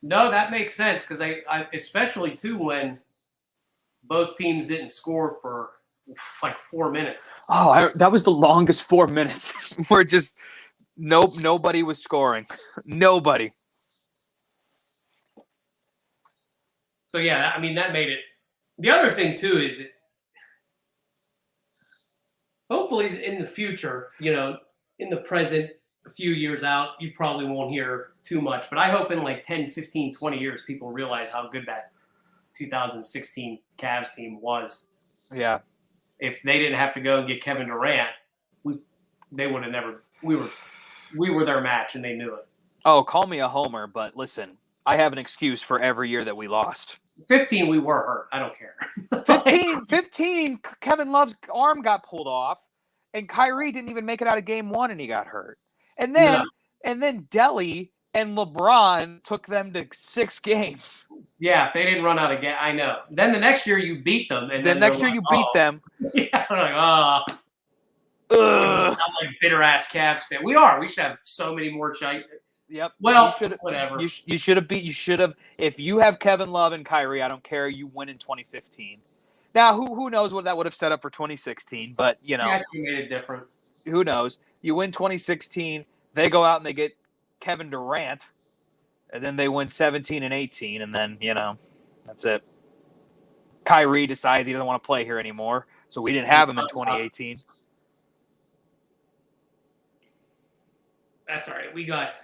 No, that makes sense because I especially too when both teams didn't score for like 4 minutes. Oh, that was the longest 4 minutes. Where just nobody was scoring. Nobody. So yeah, I mean that made it. The other thing too is, hopefully in the future, in the present, a few years out, you probably won't hear too much. But I hope in like 10, 15, 20 years, people realize how good that 2016 Cavs team was. Yeah. If they didn't have to go and get Kevin Durant, they would have never. We were their match, and they knew it. Oh, call me a homer, but listen, I have an excuse for every year that we lost. 15, we were hurt. I don't care. 15, Kevin Love's arm got pulled off, and Kyrie didn't even make it out of game 1, and he got hurt. And then Delly and LeBron took them to 6 games. Yeah, if they didn't run out of gas, I know. Then the next year you beat them, and then next year you beat them. Yeah, I'm like, I'm like bitter ass Cavs fan. We are. We should have so many more Yep. Well, whatever. You should have beat. You should have. If you have Kevin Love and Kyrie, I don't care. You win in 2015. Now, who knows what that would have set up for 2016? But you made it different. Who knows? You win 2016. They go out and they get Kevin Durant, and then they win 17 and 18, and then that's it. Kyrie decides he doesn't want to play here anymore, so we didn't have him in 2018. That's all right.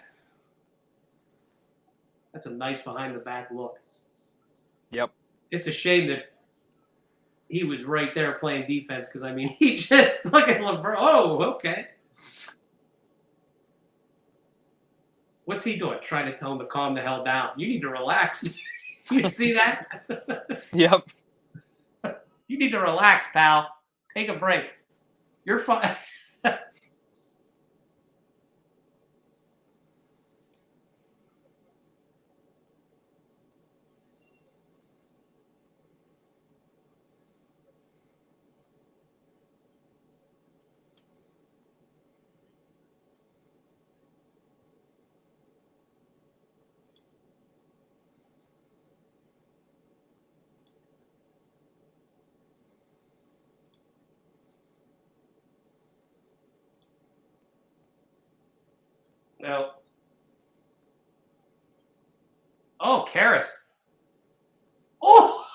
That's a nice behind the back look. Yep. It's a shame that he was right there playing defense because, he just look at LeBron. Oh, okay. What's he doing? Trying to tell him to calm the hell down. You need to relax. You see that? Yep. You need to relax, pal. Take a break. You're fine. No. Oh, Karras. Oh!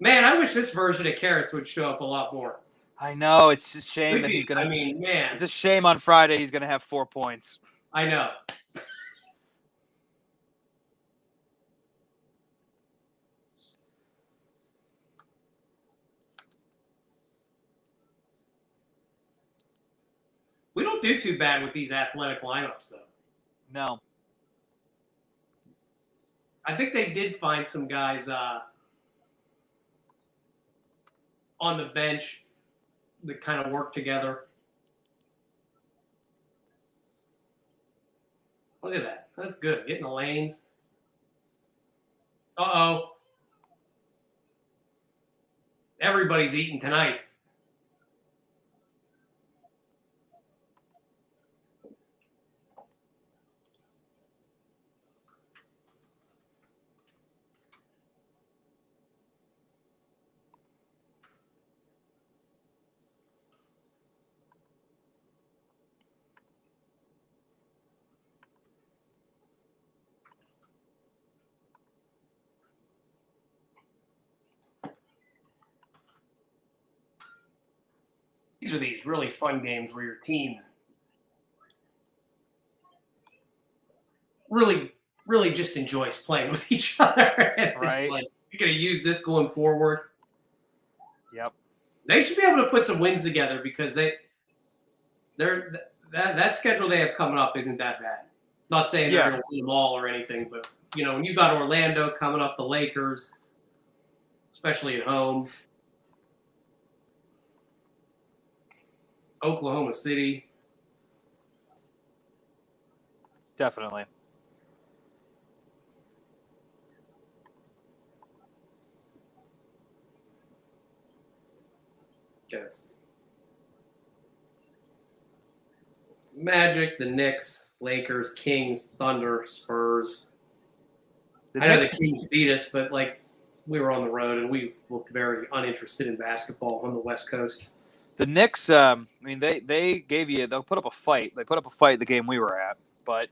Man, I wish this version of Karras would show up a lot more. I know. It's a shame that he's going to... man. It's a shame on Friday he's going to have 4 points. I know. We don't do too bad with these athletic lineups, though. No. I think they did find some guys on the bench that kind of work together. Look at that. That's good. Getting the lanes. Uh-oh. Everybody's eating tonight. These are these really fun games where your team really, really just enjoys playing with each other. Right. It's like, you're going to use this going forward. Yep. They should be able to put some wins together because that schedule they have coming up isn't that bad. Not saying they're going to win them all or anything, but, when you've got Orlando coming up, the Lakers, especially at home, Oklahoma City. Definitely. Yes. Magic, the Knicks, Lakers, Kings, Thunder, Spurs. I know the Kings beat us, but we were on the road and we looked very uninterested in basketball on the West Coast. The Knicks, they'll put up a fight. They put up a fight the game we were at, but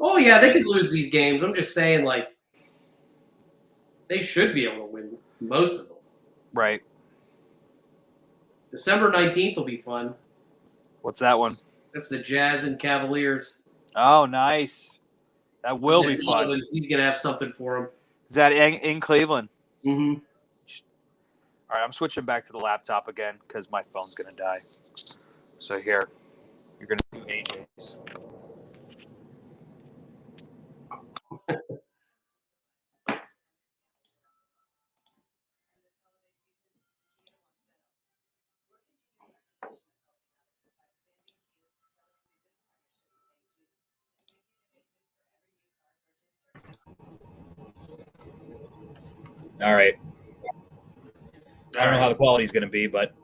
Oh yeah, they could lose these games. I'm just saying, they should be able to win most of them. right. December 19th will be fun. What's that one? That's the Jazz and Cavaliers. Oh, nice. That will be fun. He's gonna have something for him. Is that in Cleveland? Mm-hmm. All right, I'm switching back to the laptop again because my phone's gonna die. So here, you're gonna do AJ's. All right. I don't know how the quality is going to be, but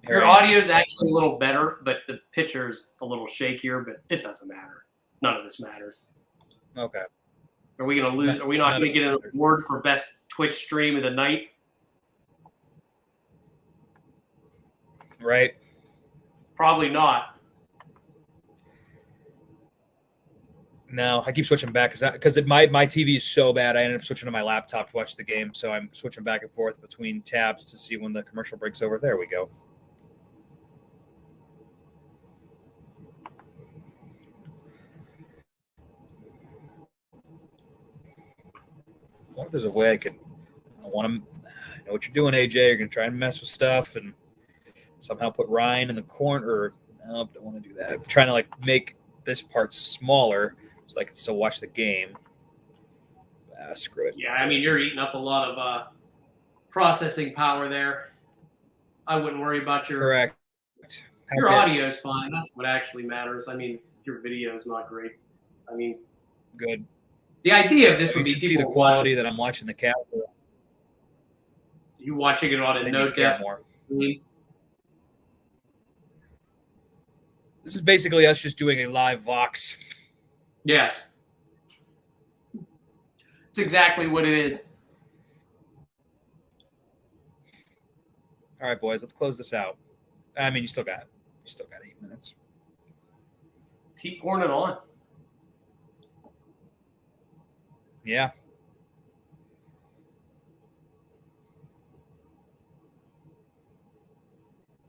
Your audio is actually a little better, but the picture's a little shakier. But it doesn't matter. None of this matters. Okay. Are we going to lose? Are we not going to get an award for best Twitch stream of the night? Right. Probably not. No, I keep switching back because my TV is so bad. I ended up switching to my laptop to watch the game, so I'm switching back and forth between tabs to see when the commercial breaks over. There we go. I wonder if there's a way I know what you're doing, AJ. You're gonna try and mess with stuff and somehow put Ryan in the corner. Or nope, don't want to do that. I'm trying to make this part smaller so I can still watch the game. Screw it. Yeah, I mean, you're eating up a lot of processing power there. I wouldn't worry about your Correct. Your audio is fine. That's what actually matters. I mean, your video is not great. I mean, Good. The idea of this would be you should see the quality that I'm watching the cat. You watching it on a no def. This is basically us just doing a live Vox. Yes. It's exactly what it is. All right, boys, let's close this out. I mean, you still got 8 minutes. Keep pouring it on. Yeah.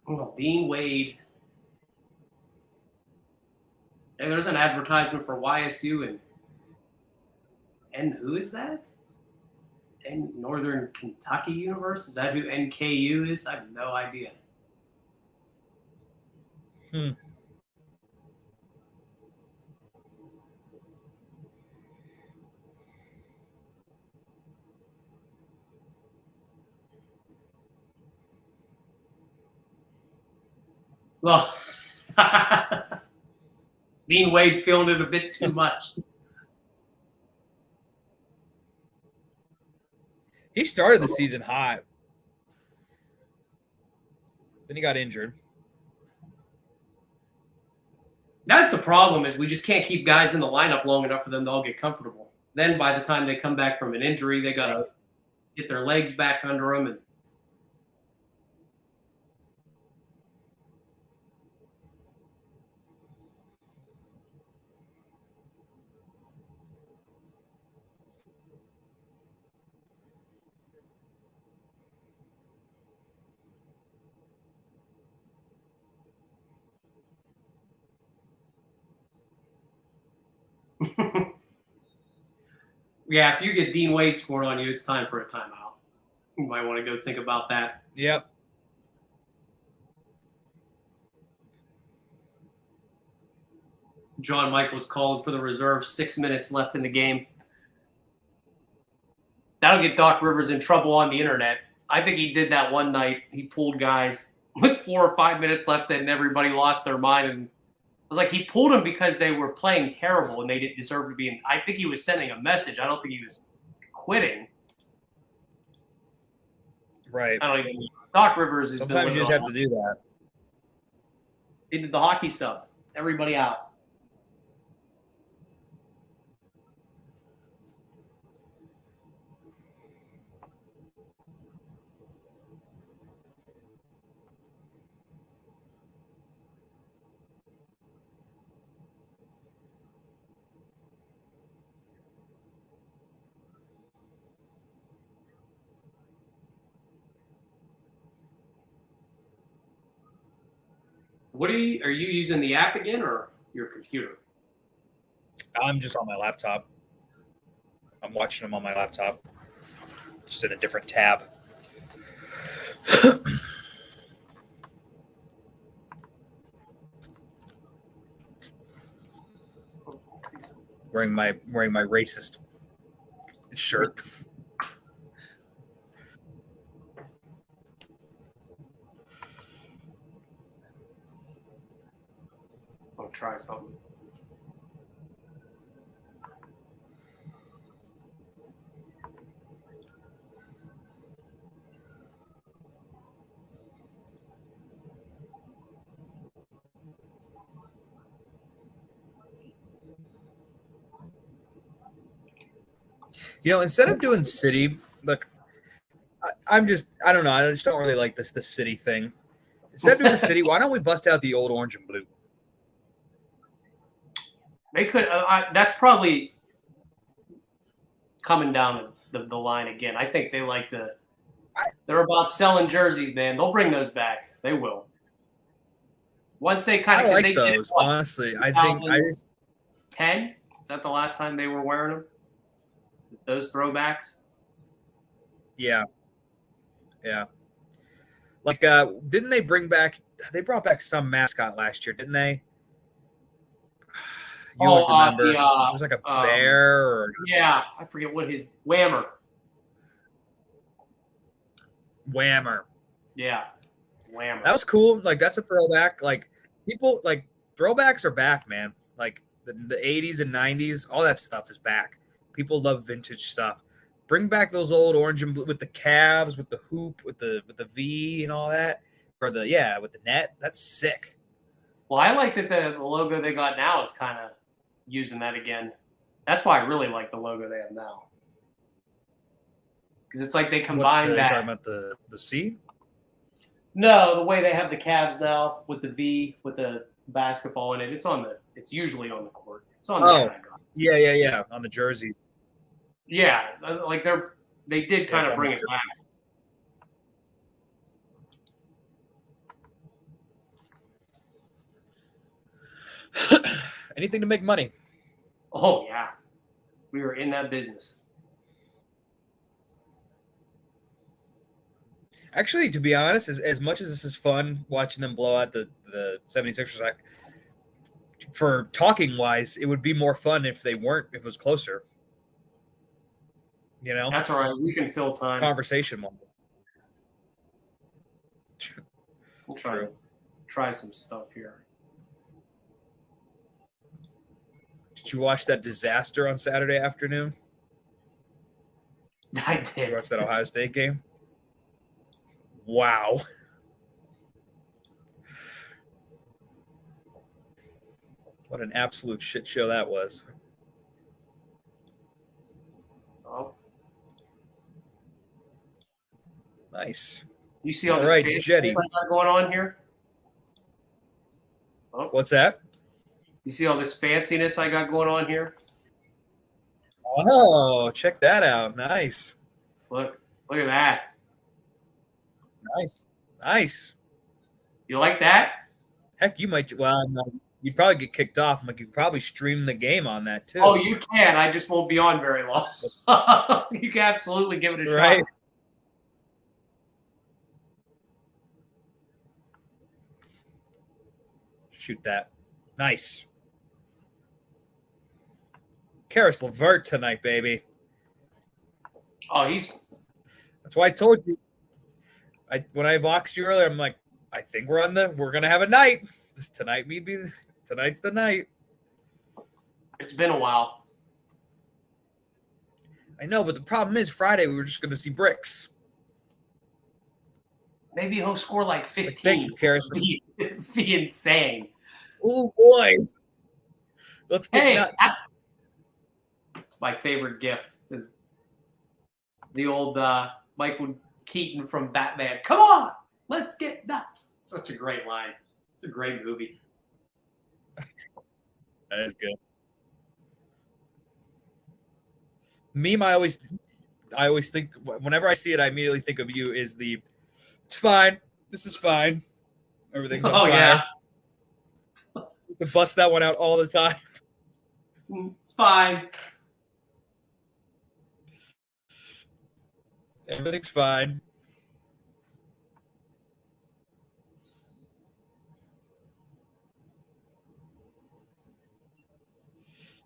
Oh, Dean Wade. And there's an advertisement for YSU and who is that? And Northern Kentucky University? Is that who NKU is? I have no idea. Well, Dean Wade feeling it a bit too much. He started the season hot. Then he got injured. That's the problem, is we just can't keep guys in the lineup long enough for them to all get comfortable. Then by the time they come back from an injury, they got to get their legs back under them. And yeah, if you get Dean Wade scored on you, it's time for a timeout. You might want to go think about that. Yep. John Michaels called for the reserve, 6 minutes left in the game. That'll get Doc Rivers in trouble on the internet. I think he did that one night. He pulled guys with 4 or 5 minutes left and everybody lost their mind. And I was like, he pulled them because they were playing terrible and they didn't deserve to be in. I think he was sending a message. I don't think he was quitting. Right. I don't even know. Doc Rivers is Sometimes you just have to do that. He did the hockey sub. Everybody out. What are you using the app again or your computer? I'm just on my laptop. I'm watching them on my laptop. Just in a different tab. wearing my racist shirt. I'll try something. You know, instead of doing city, look, I don't know. I just don't really like the city thing. Instead of doing the city, why don't we bust out the old orange and blue? They could. That's probably coming down the line again. I think they like to. They're about selling jerseys, man. They'll bring those back. They will. Once they kind of. I like those, honestly. I think 10? Is that the last time they were wearing them? Those throwbacks? Yeah. Like, didn't they bring back? They brought back some mascot last year, didn't they? You would remember. It was like a bear. Or... Yeah, I forget what his Whammer. Yeah, Whammer. That was cool. Like, that's a throwback. Like, people like throwbacks are back, man. Like the 80s and 90s, all that stuff is back. People love vintage stuff. Bring back those old orange and blue with the calves, with the hoop, with the V and all that. Or with the net. That's sick. Well, I like that the logo they got now is kind of using that again. That's why I really like the logo they have now. Because it's like they combine that. You're talking about the C? No, the way they have the Cavs now with the V, with the basketball in it. It's usually on the court. It's on the Yeah. On the jerseys. Yeah, like they did kind of bring it back. Anything to make money. Oh yeah, we were in that business. Actually, to be honest, as much as this is fun watching them blow out the 76ers, for talking wise, it would be more fun if it was closer. You know? That's all right. We can fill time. Conversation moment. We'll try some stuff here. Did you watch that disaster on Saturday afternoon? I did. Did you watch that Ohio State game? Wow. What an absolute shit show that was. Oh. Nice. You see all this Jetty going on here? Oh. What's that? You see all this fanciness I got going on here? Oh, check that out. Nice. Look at that. Nice. You like that? Heck, you might. Well, no, you'd probably get kicked off. Like, you could probably stream the game on that too. Oh, you can. I just won't be on very long. You can absolutely give it a right. shot. Shoot that. Nice. Karis LeVert tonight, baby. Oh, That's why I told you. When I voxed you earlier, I'm like, I think we're gonna have a night. Tonight's the night. It's been a while. I know, but the problem is Friday we were just gonna see bricks. Maybe he'll score like Thank 15. you, Karis. Be insane. Oh boy, let's get Hey, nuts. it's my favorite GIF is the old Michael Keaton from Batman. Come on, let's get nuts. Such a great line. It's a great movie. That is good. Meme I always think whenever I see it, I immediately think of you is it's fine. This is fine. Everything's on fire. Yeah. You can bust that one out all the time. It's fine. Everything's fine.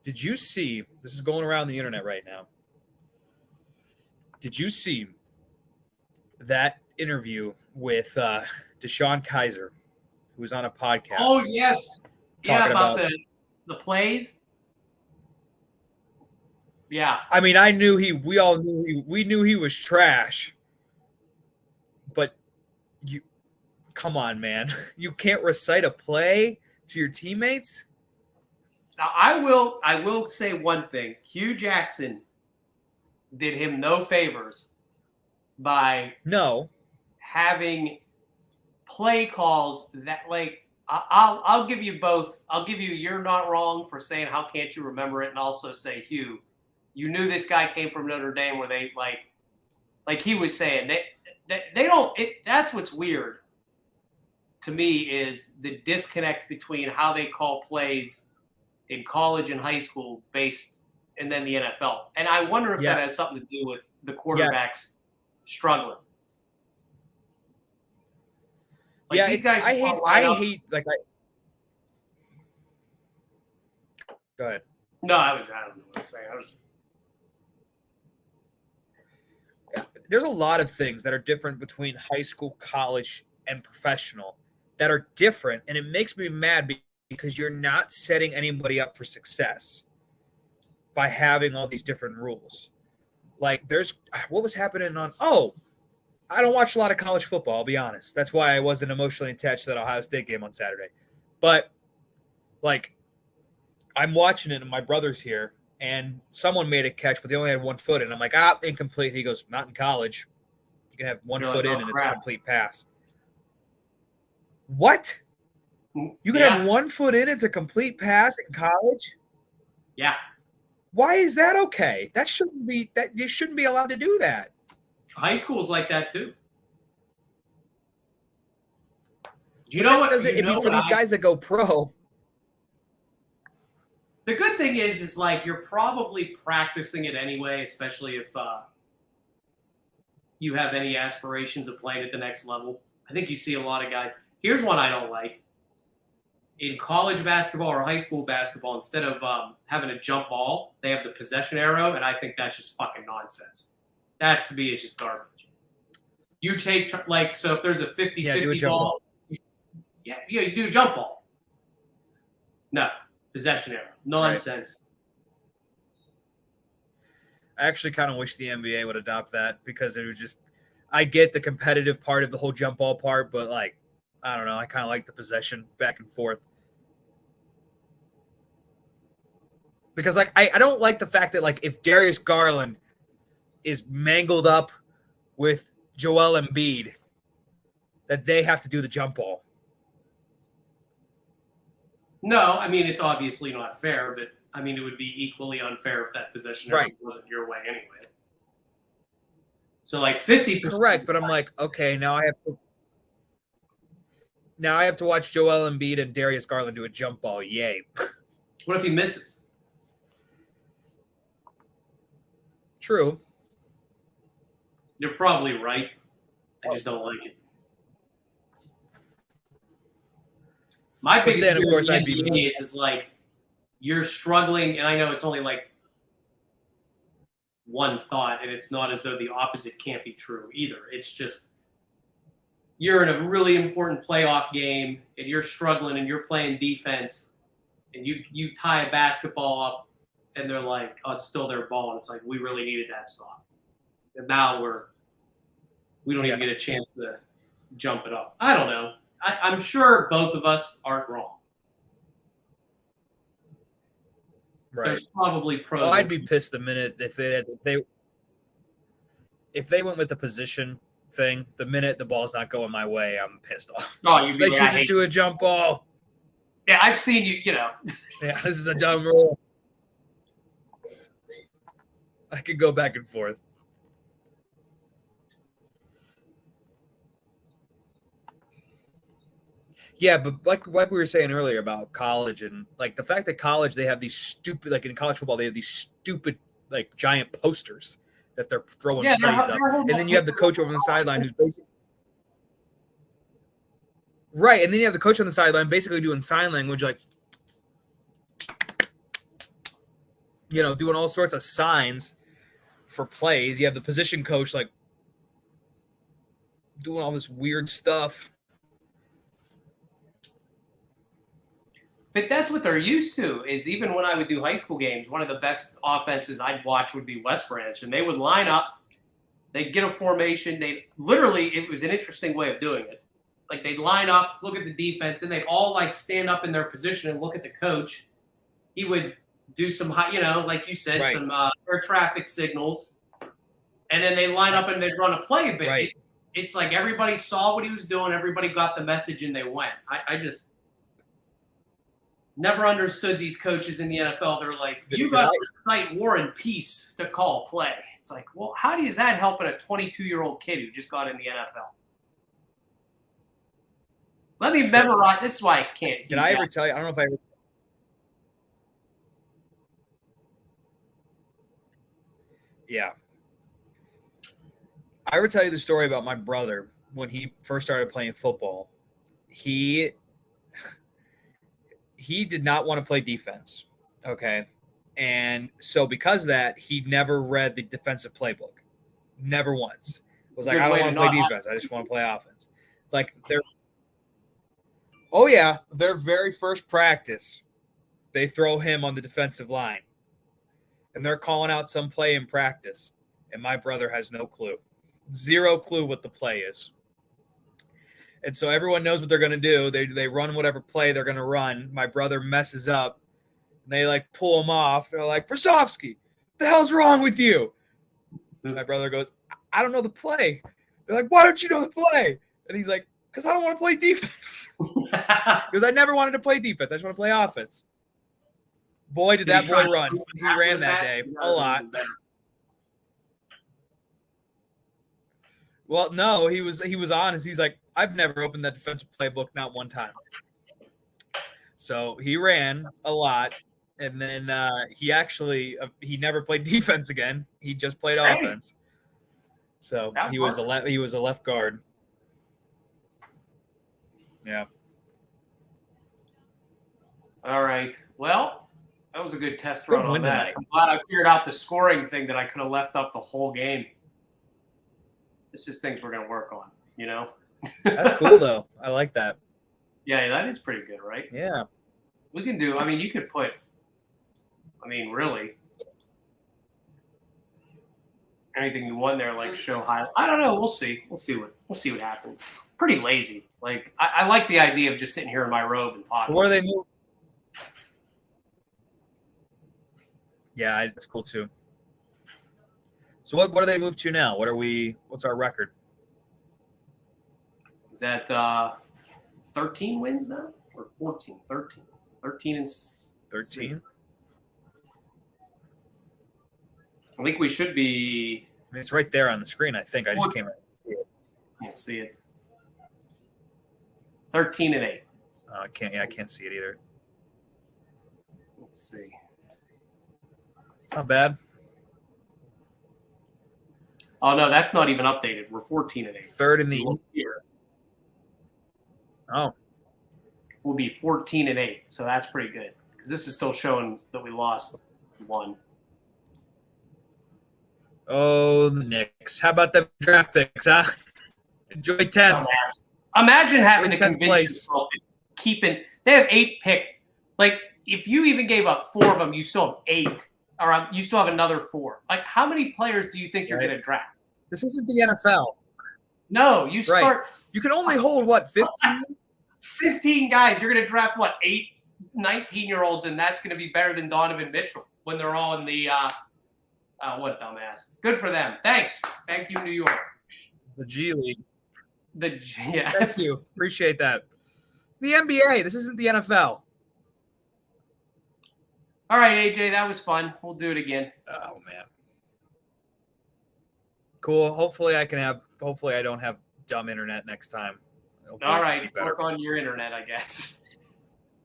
Did you see, this is going around the internet right now. Did you see that interview with Deshaun Kaiser, who was on a podcast? Oh, yes. Yeah, talking about the plays. Yeah. I mean, we knew he was trash. But come on, man. You can't recite a play to your teammates? Now, I will say one thing. Hugh Jackson did him no favors by having play calls that, like, I'll give you both. I'll give you you're not wrong for saying how can't you remember it, and also say, Hugh, you knew this guy came from Notre Dame where they like he was saying they don't that's what's weird to me is the disconnect between how they call plays in college and high school and then the NFL. And I wonder if that has something to do with the quarterbacks struggling. Like these guys I hate go ahead. No, I don't know what I'm saying. There's a lot of things that are different between high school, college, and professional that are different, and it makes me mad because you're not setting anybody up for success by having all these different rules. Like what was happening I don't watch a lot of college football, I'll be honest. That's why I wasn't emotionally attached to that Ohio State game on Saturday. But like I'm watching it and my brother's here and someone made a catch, but they only had 1 foot in. I'm like, incomplete. He goes, not in college. You can have 1 foot in and it's a complete pass. What? You can have 1 foot in, it's a complete pass in college? Yeah. Why is that okay? That you shouldn't be allowed to do that. High school's like that too. Do you know what? Does it for these guys that go pro? The good thing is like you're probably practicing it anyway, especially if you have any aspirations of playing at the next level. I think you see a lot of guys. Here's one I don't like. In college basketball or high school basketball, instead of having a jump ball, they have the possession arrow, and I think that's just fucking nonsense. That, to me, is just garbage. You take, so if there's a 50-50 ball, you do a jump ball. No, possession arrow. Nonsense. Right. I actually kind of wish the NBA would adopt that because it was just – I get the competitive part of the whole jump ball part, but, like, I don't know. I kind of like the possession back and forth. Because, like, I don't like the fact that, like, if Darius Garland is mangled up with Joel Embiid, that they have to do the jump ball. No, I mean, it's obviously not fair, but, I mean, it would be equally unfair if that possession wasn't your way anyway. So, like, 50%. Correct, but I'm like, okay, now I have to watch Joel Embiid and Darius Garland do a jump ball. Yay. What if he misses? True. You're probably right. I just don't like it. My biggest fear in the NBA is like you're struggling, and I know it's only like one thought, and it's not as though the opposite can't be true either. It's just you're in a really important playoff game, and you're struggling, and you're playing defense, and you tie a basketball up, and they're like, oh, it's still their ball, and it's like, we really needed that stop. And now we don't even get a chance to jump it up. I don't know. I'm sure both of us aren't wrong. Right. There's probably pros. Well, I'd be pissed the minute if they went with the position thing. The minute the ball's not going my way, I'm pissed off. Oh, you'd be They like, should I just hate do a this. jump ball. Yeah, I've seen you. You know, Yeah, this is a dumb rule. I could go back and forth. Yeah, but like we were saying earlier about college and like the fact that college they have these stupid like in college football they have these stupid like giant posters that they're throwing yeah, plays up, and then you have the coach over on the sideline who's basically right, and then you have the coach on the sideline basically doing sign language like doing all sorts of signs for plays. You have the position coach like doing all this weird stuff. But that's what they're used to. Is even when I would do high school games, one of the best offenses I'd watch would be West Branch, and they would line up. They'd get a formation. They literally, it was an interesting way of doing it. Like they'd line up, look at the defense, and they'd all like stand up in their position and look at the coach. He would do some, like you said, Right. some air traffic signals, and then they line up and they'd run a play. But Right. it's like everybody saw what he was doing, everybody got the message, and they went. I just never understood these coaches in the NFL. They're like, you got to recite War and Peace to call play. It's like, well, how does that help a 22-year-old kid who just got in the NFL? Let me memorize. This is why I can't. Did I ever tell you? I don't know if I ever. Yeah. I ever tell you the story about my brother when he first started playing football. He did not want to play defense. Okay. And so because of that, he never read the defensive playbook. Never once. Was like, I don't want to play defense. I just want to play offense. Like their very first practice, they throw him on the defensive line. And they're calling out some play in practice. And my brother has no clue. Zero clue what the play is. And so everyone knows what they're going to do. They run whatever play they're going to run. My brother messes up. And they like pull him off. They're like, Brasovsky, what the hell's wrong with you? And my brother goes, I don't know the play. They're like, why don't you know the play? And he's like, because I don't want to play defense. Because I never wanted to play defense. I just want to play offense. Boy, did that boy run. He ran that day a lot. Well, no, he was honest. He's like, I've never opened that defensive playbook, not one time. So he ran a lot, and then he never played defense again. He just played offense. So he was a left guard. Yeah. All right. Well, that was a good test run on that. I'm glad I figured out the scoring thing that I could have left up the whole game. It's just things we're going to work on, That's cool, though. I like that. Yeah, that is pretty good, right? Yeah. We can do, you could put, really, anything you want there, like show high. I don't know. We'll see. We'll see what happens. Pretty lazy. Like, I like the idea of just sitting here in my robe and talking. So what do they move? Yeah, that's cool, too. So what do they move to now? What's our record? Is that 13 wins now? Or 14? 13. 13 and 13? I think we should be. It's right there on the screen, I think. I just can't see it. Can't see it. 13 and 8. I can't see it either. Let's see. It's not bad. Oh, no, that's not even updated. We're 14 and 8. Third in the year. Oh. We'll be 14 and 8, so that's pretty good. Because this is still showing that we lost 1. Oh, the Knicks. How about them draft picks, huh? Enjoy 10th. Imagine having to 10th convince place. yourself that they have 8 pick. Like, if you even gave up 4 of them, you still have 8. Or you still have another 4. Like, how many players do you think you're going to draft? This isn't the NFL. No, you start You can only hold what 15. 15 guys. You're going to draft what 19-year-olds, and that's going to be better than Donovan Mitchell when they're all in the what dumbasses. Good for them. Thanks. Thank you, New York. The G League. Yeah. Thank you. Appreciate that. It's the NBA. This isn't the NFL. All right, AJ, that was fun. We'll do it again. Oh man. Cool. Hopefully I don't have dumb internet next time. Hopefully All it'll right, be better. work on your internet, I guess.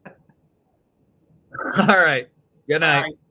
All right. Good night. All right.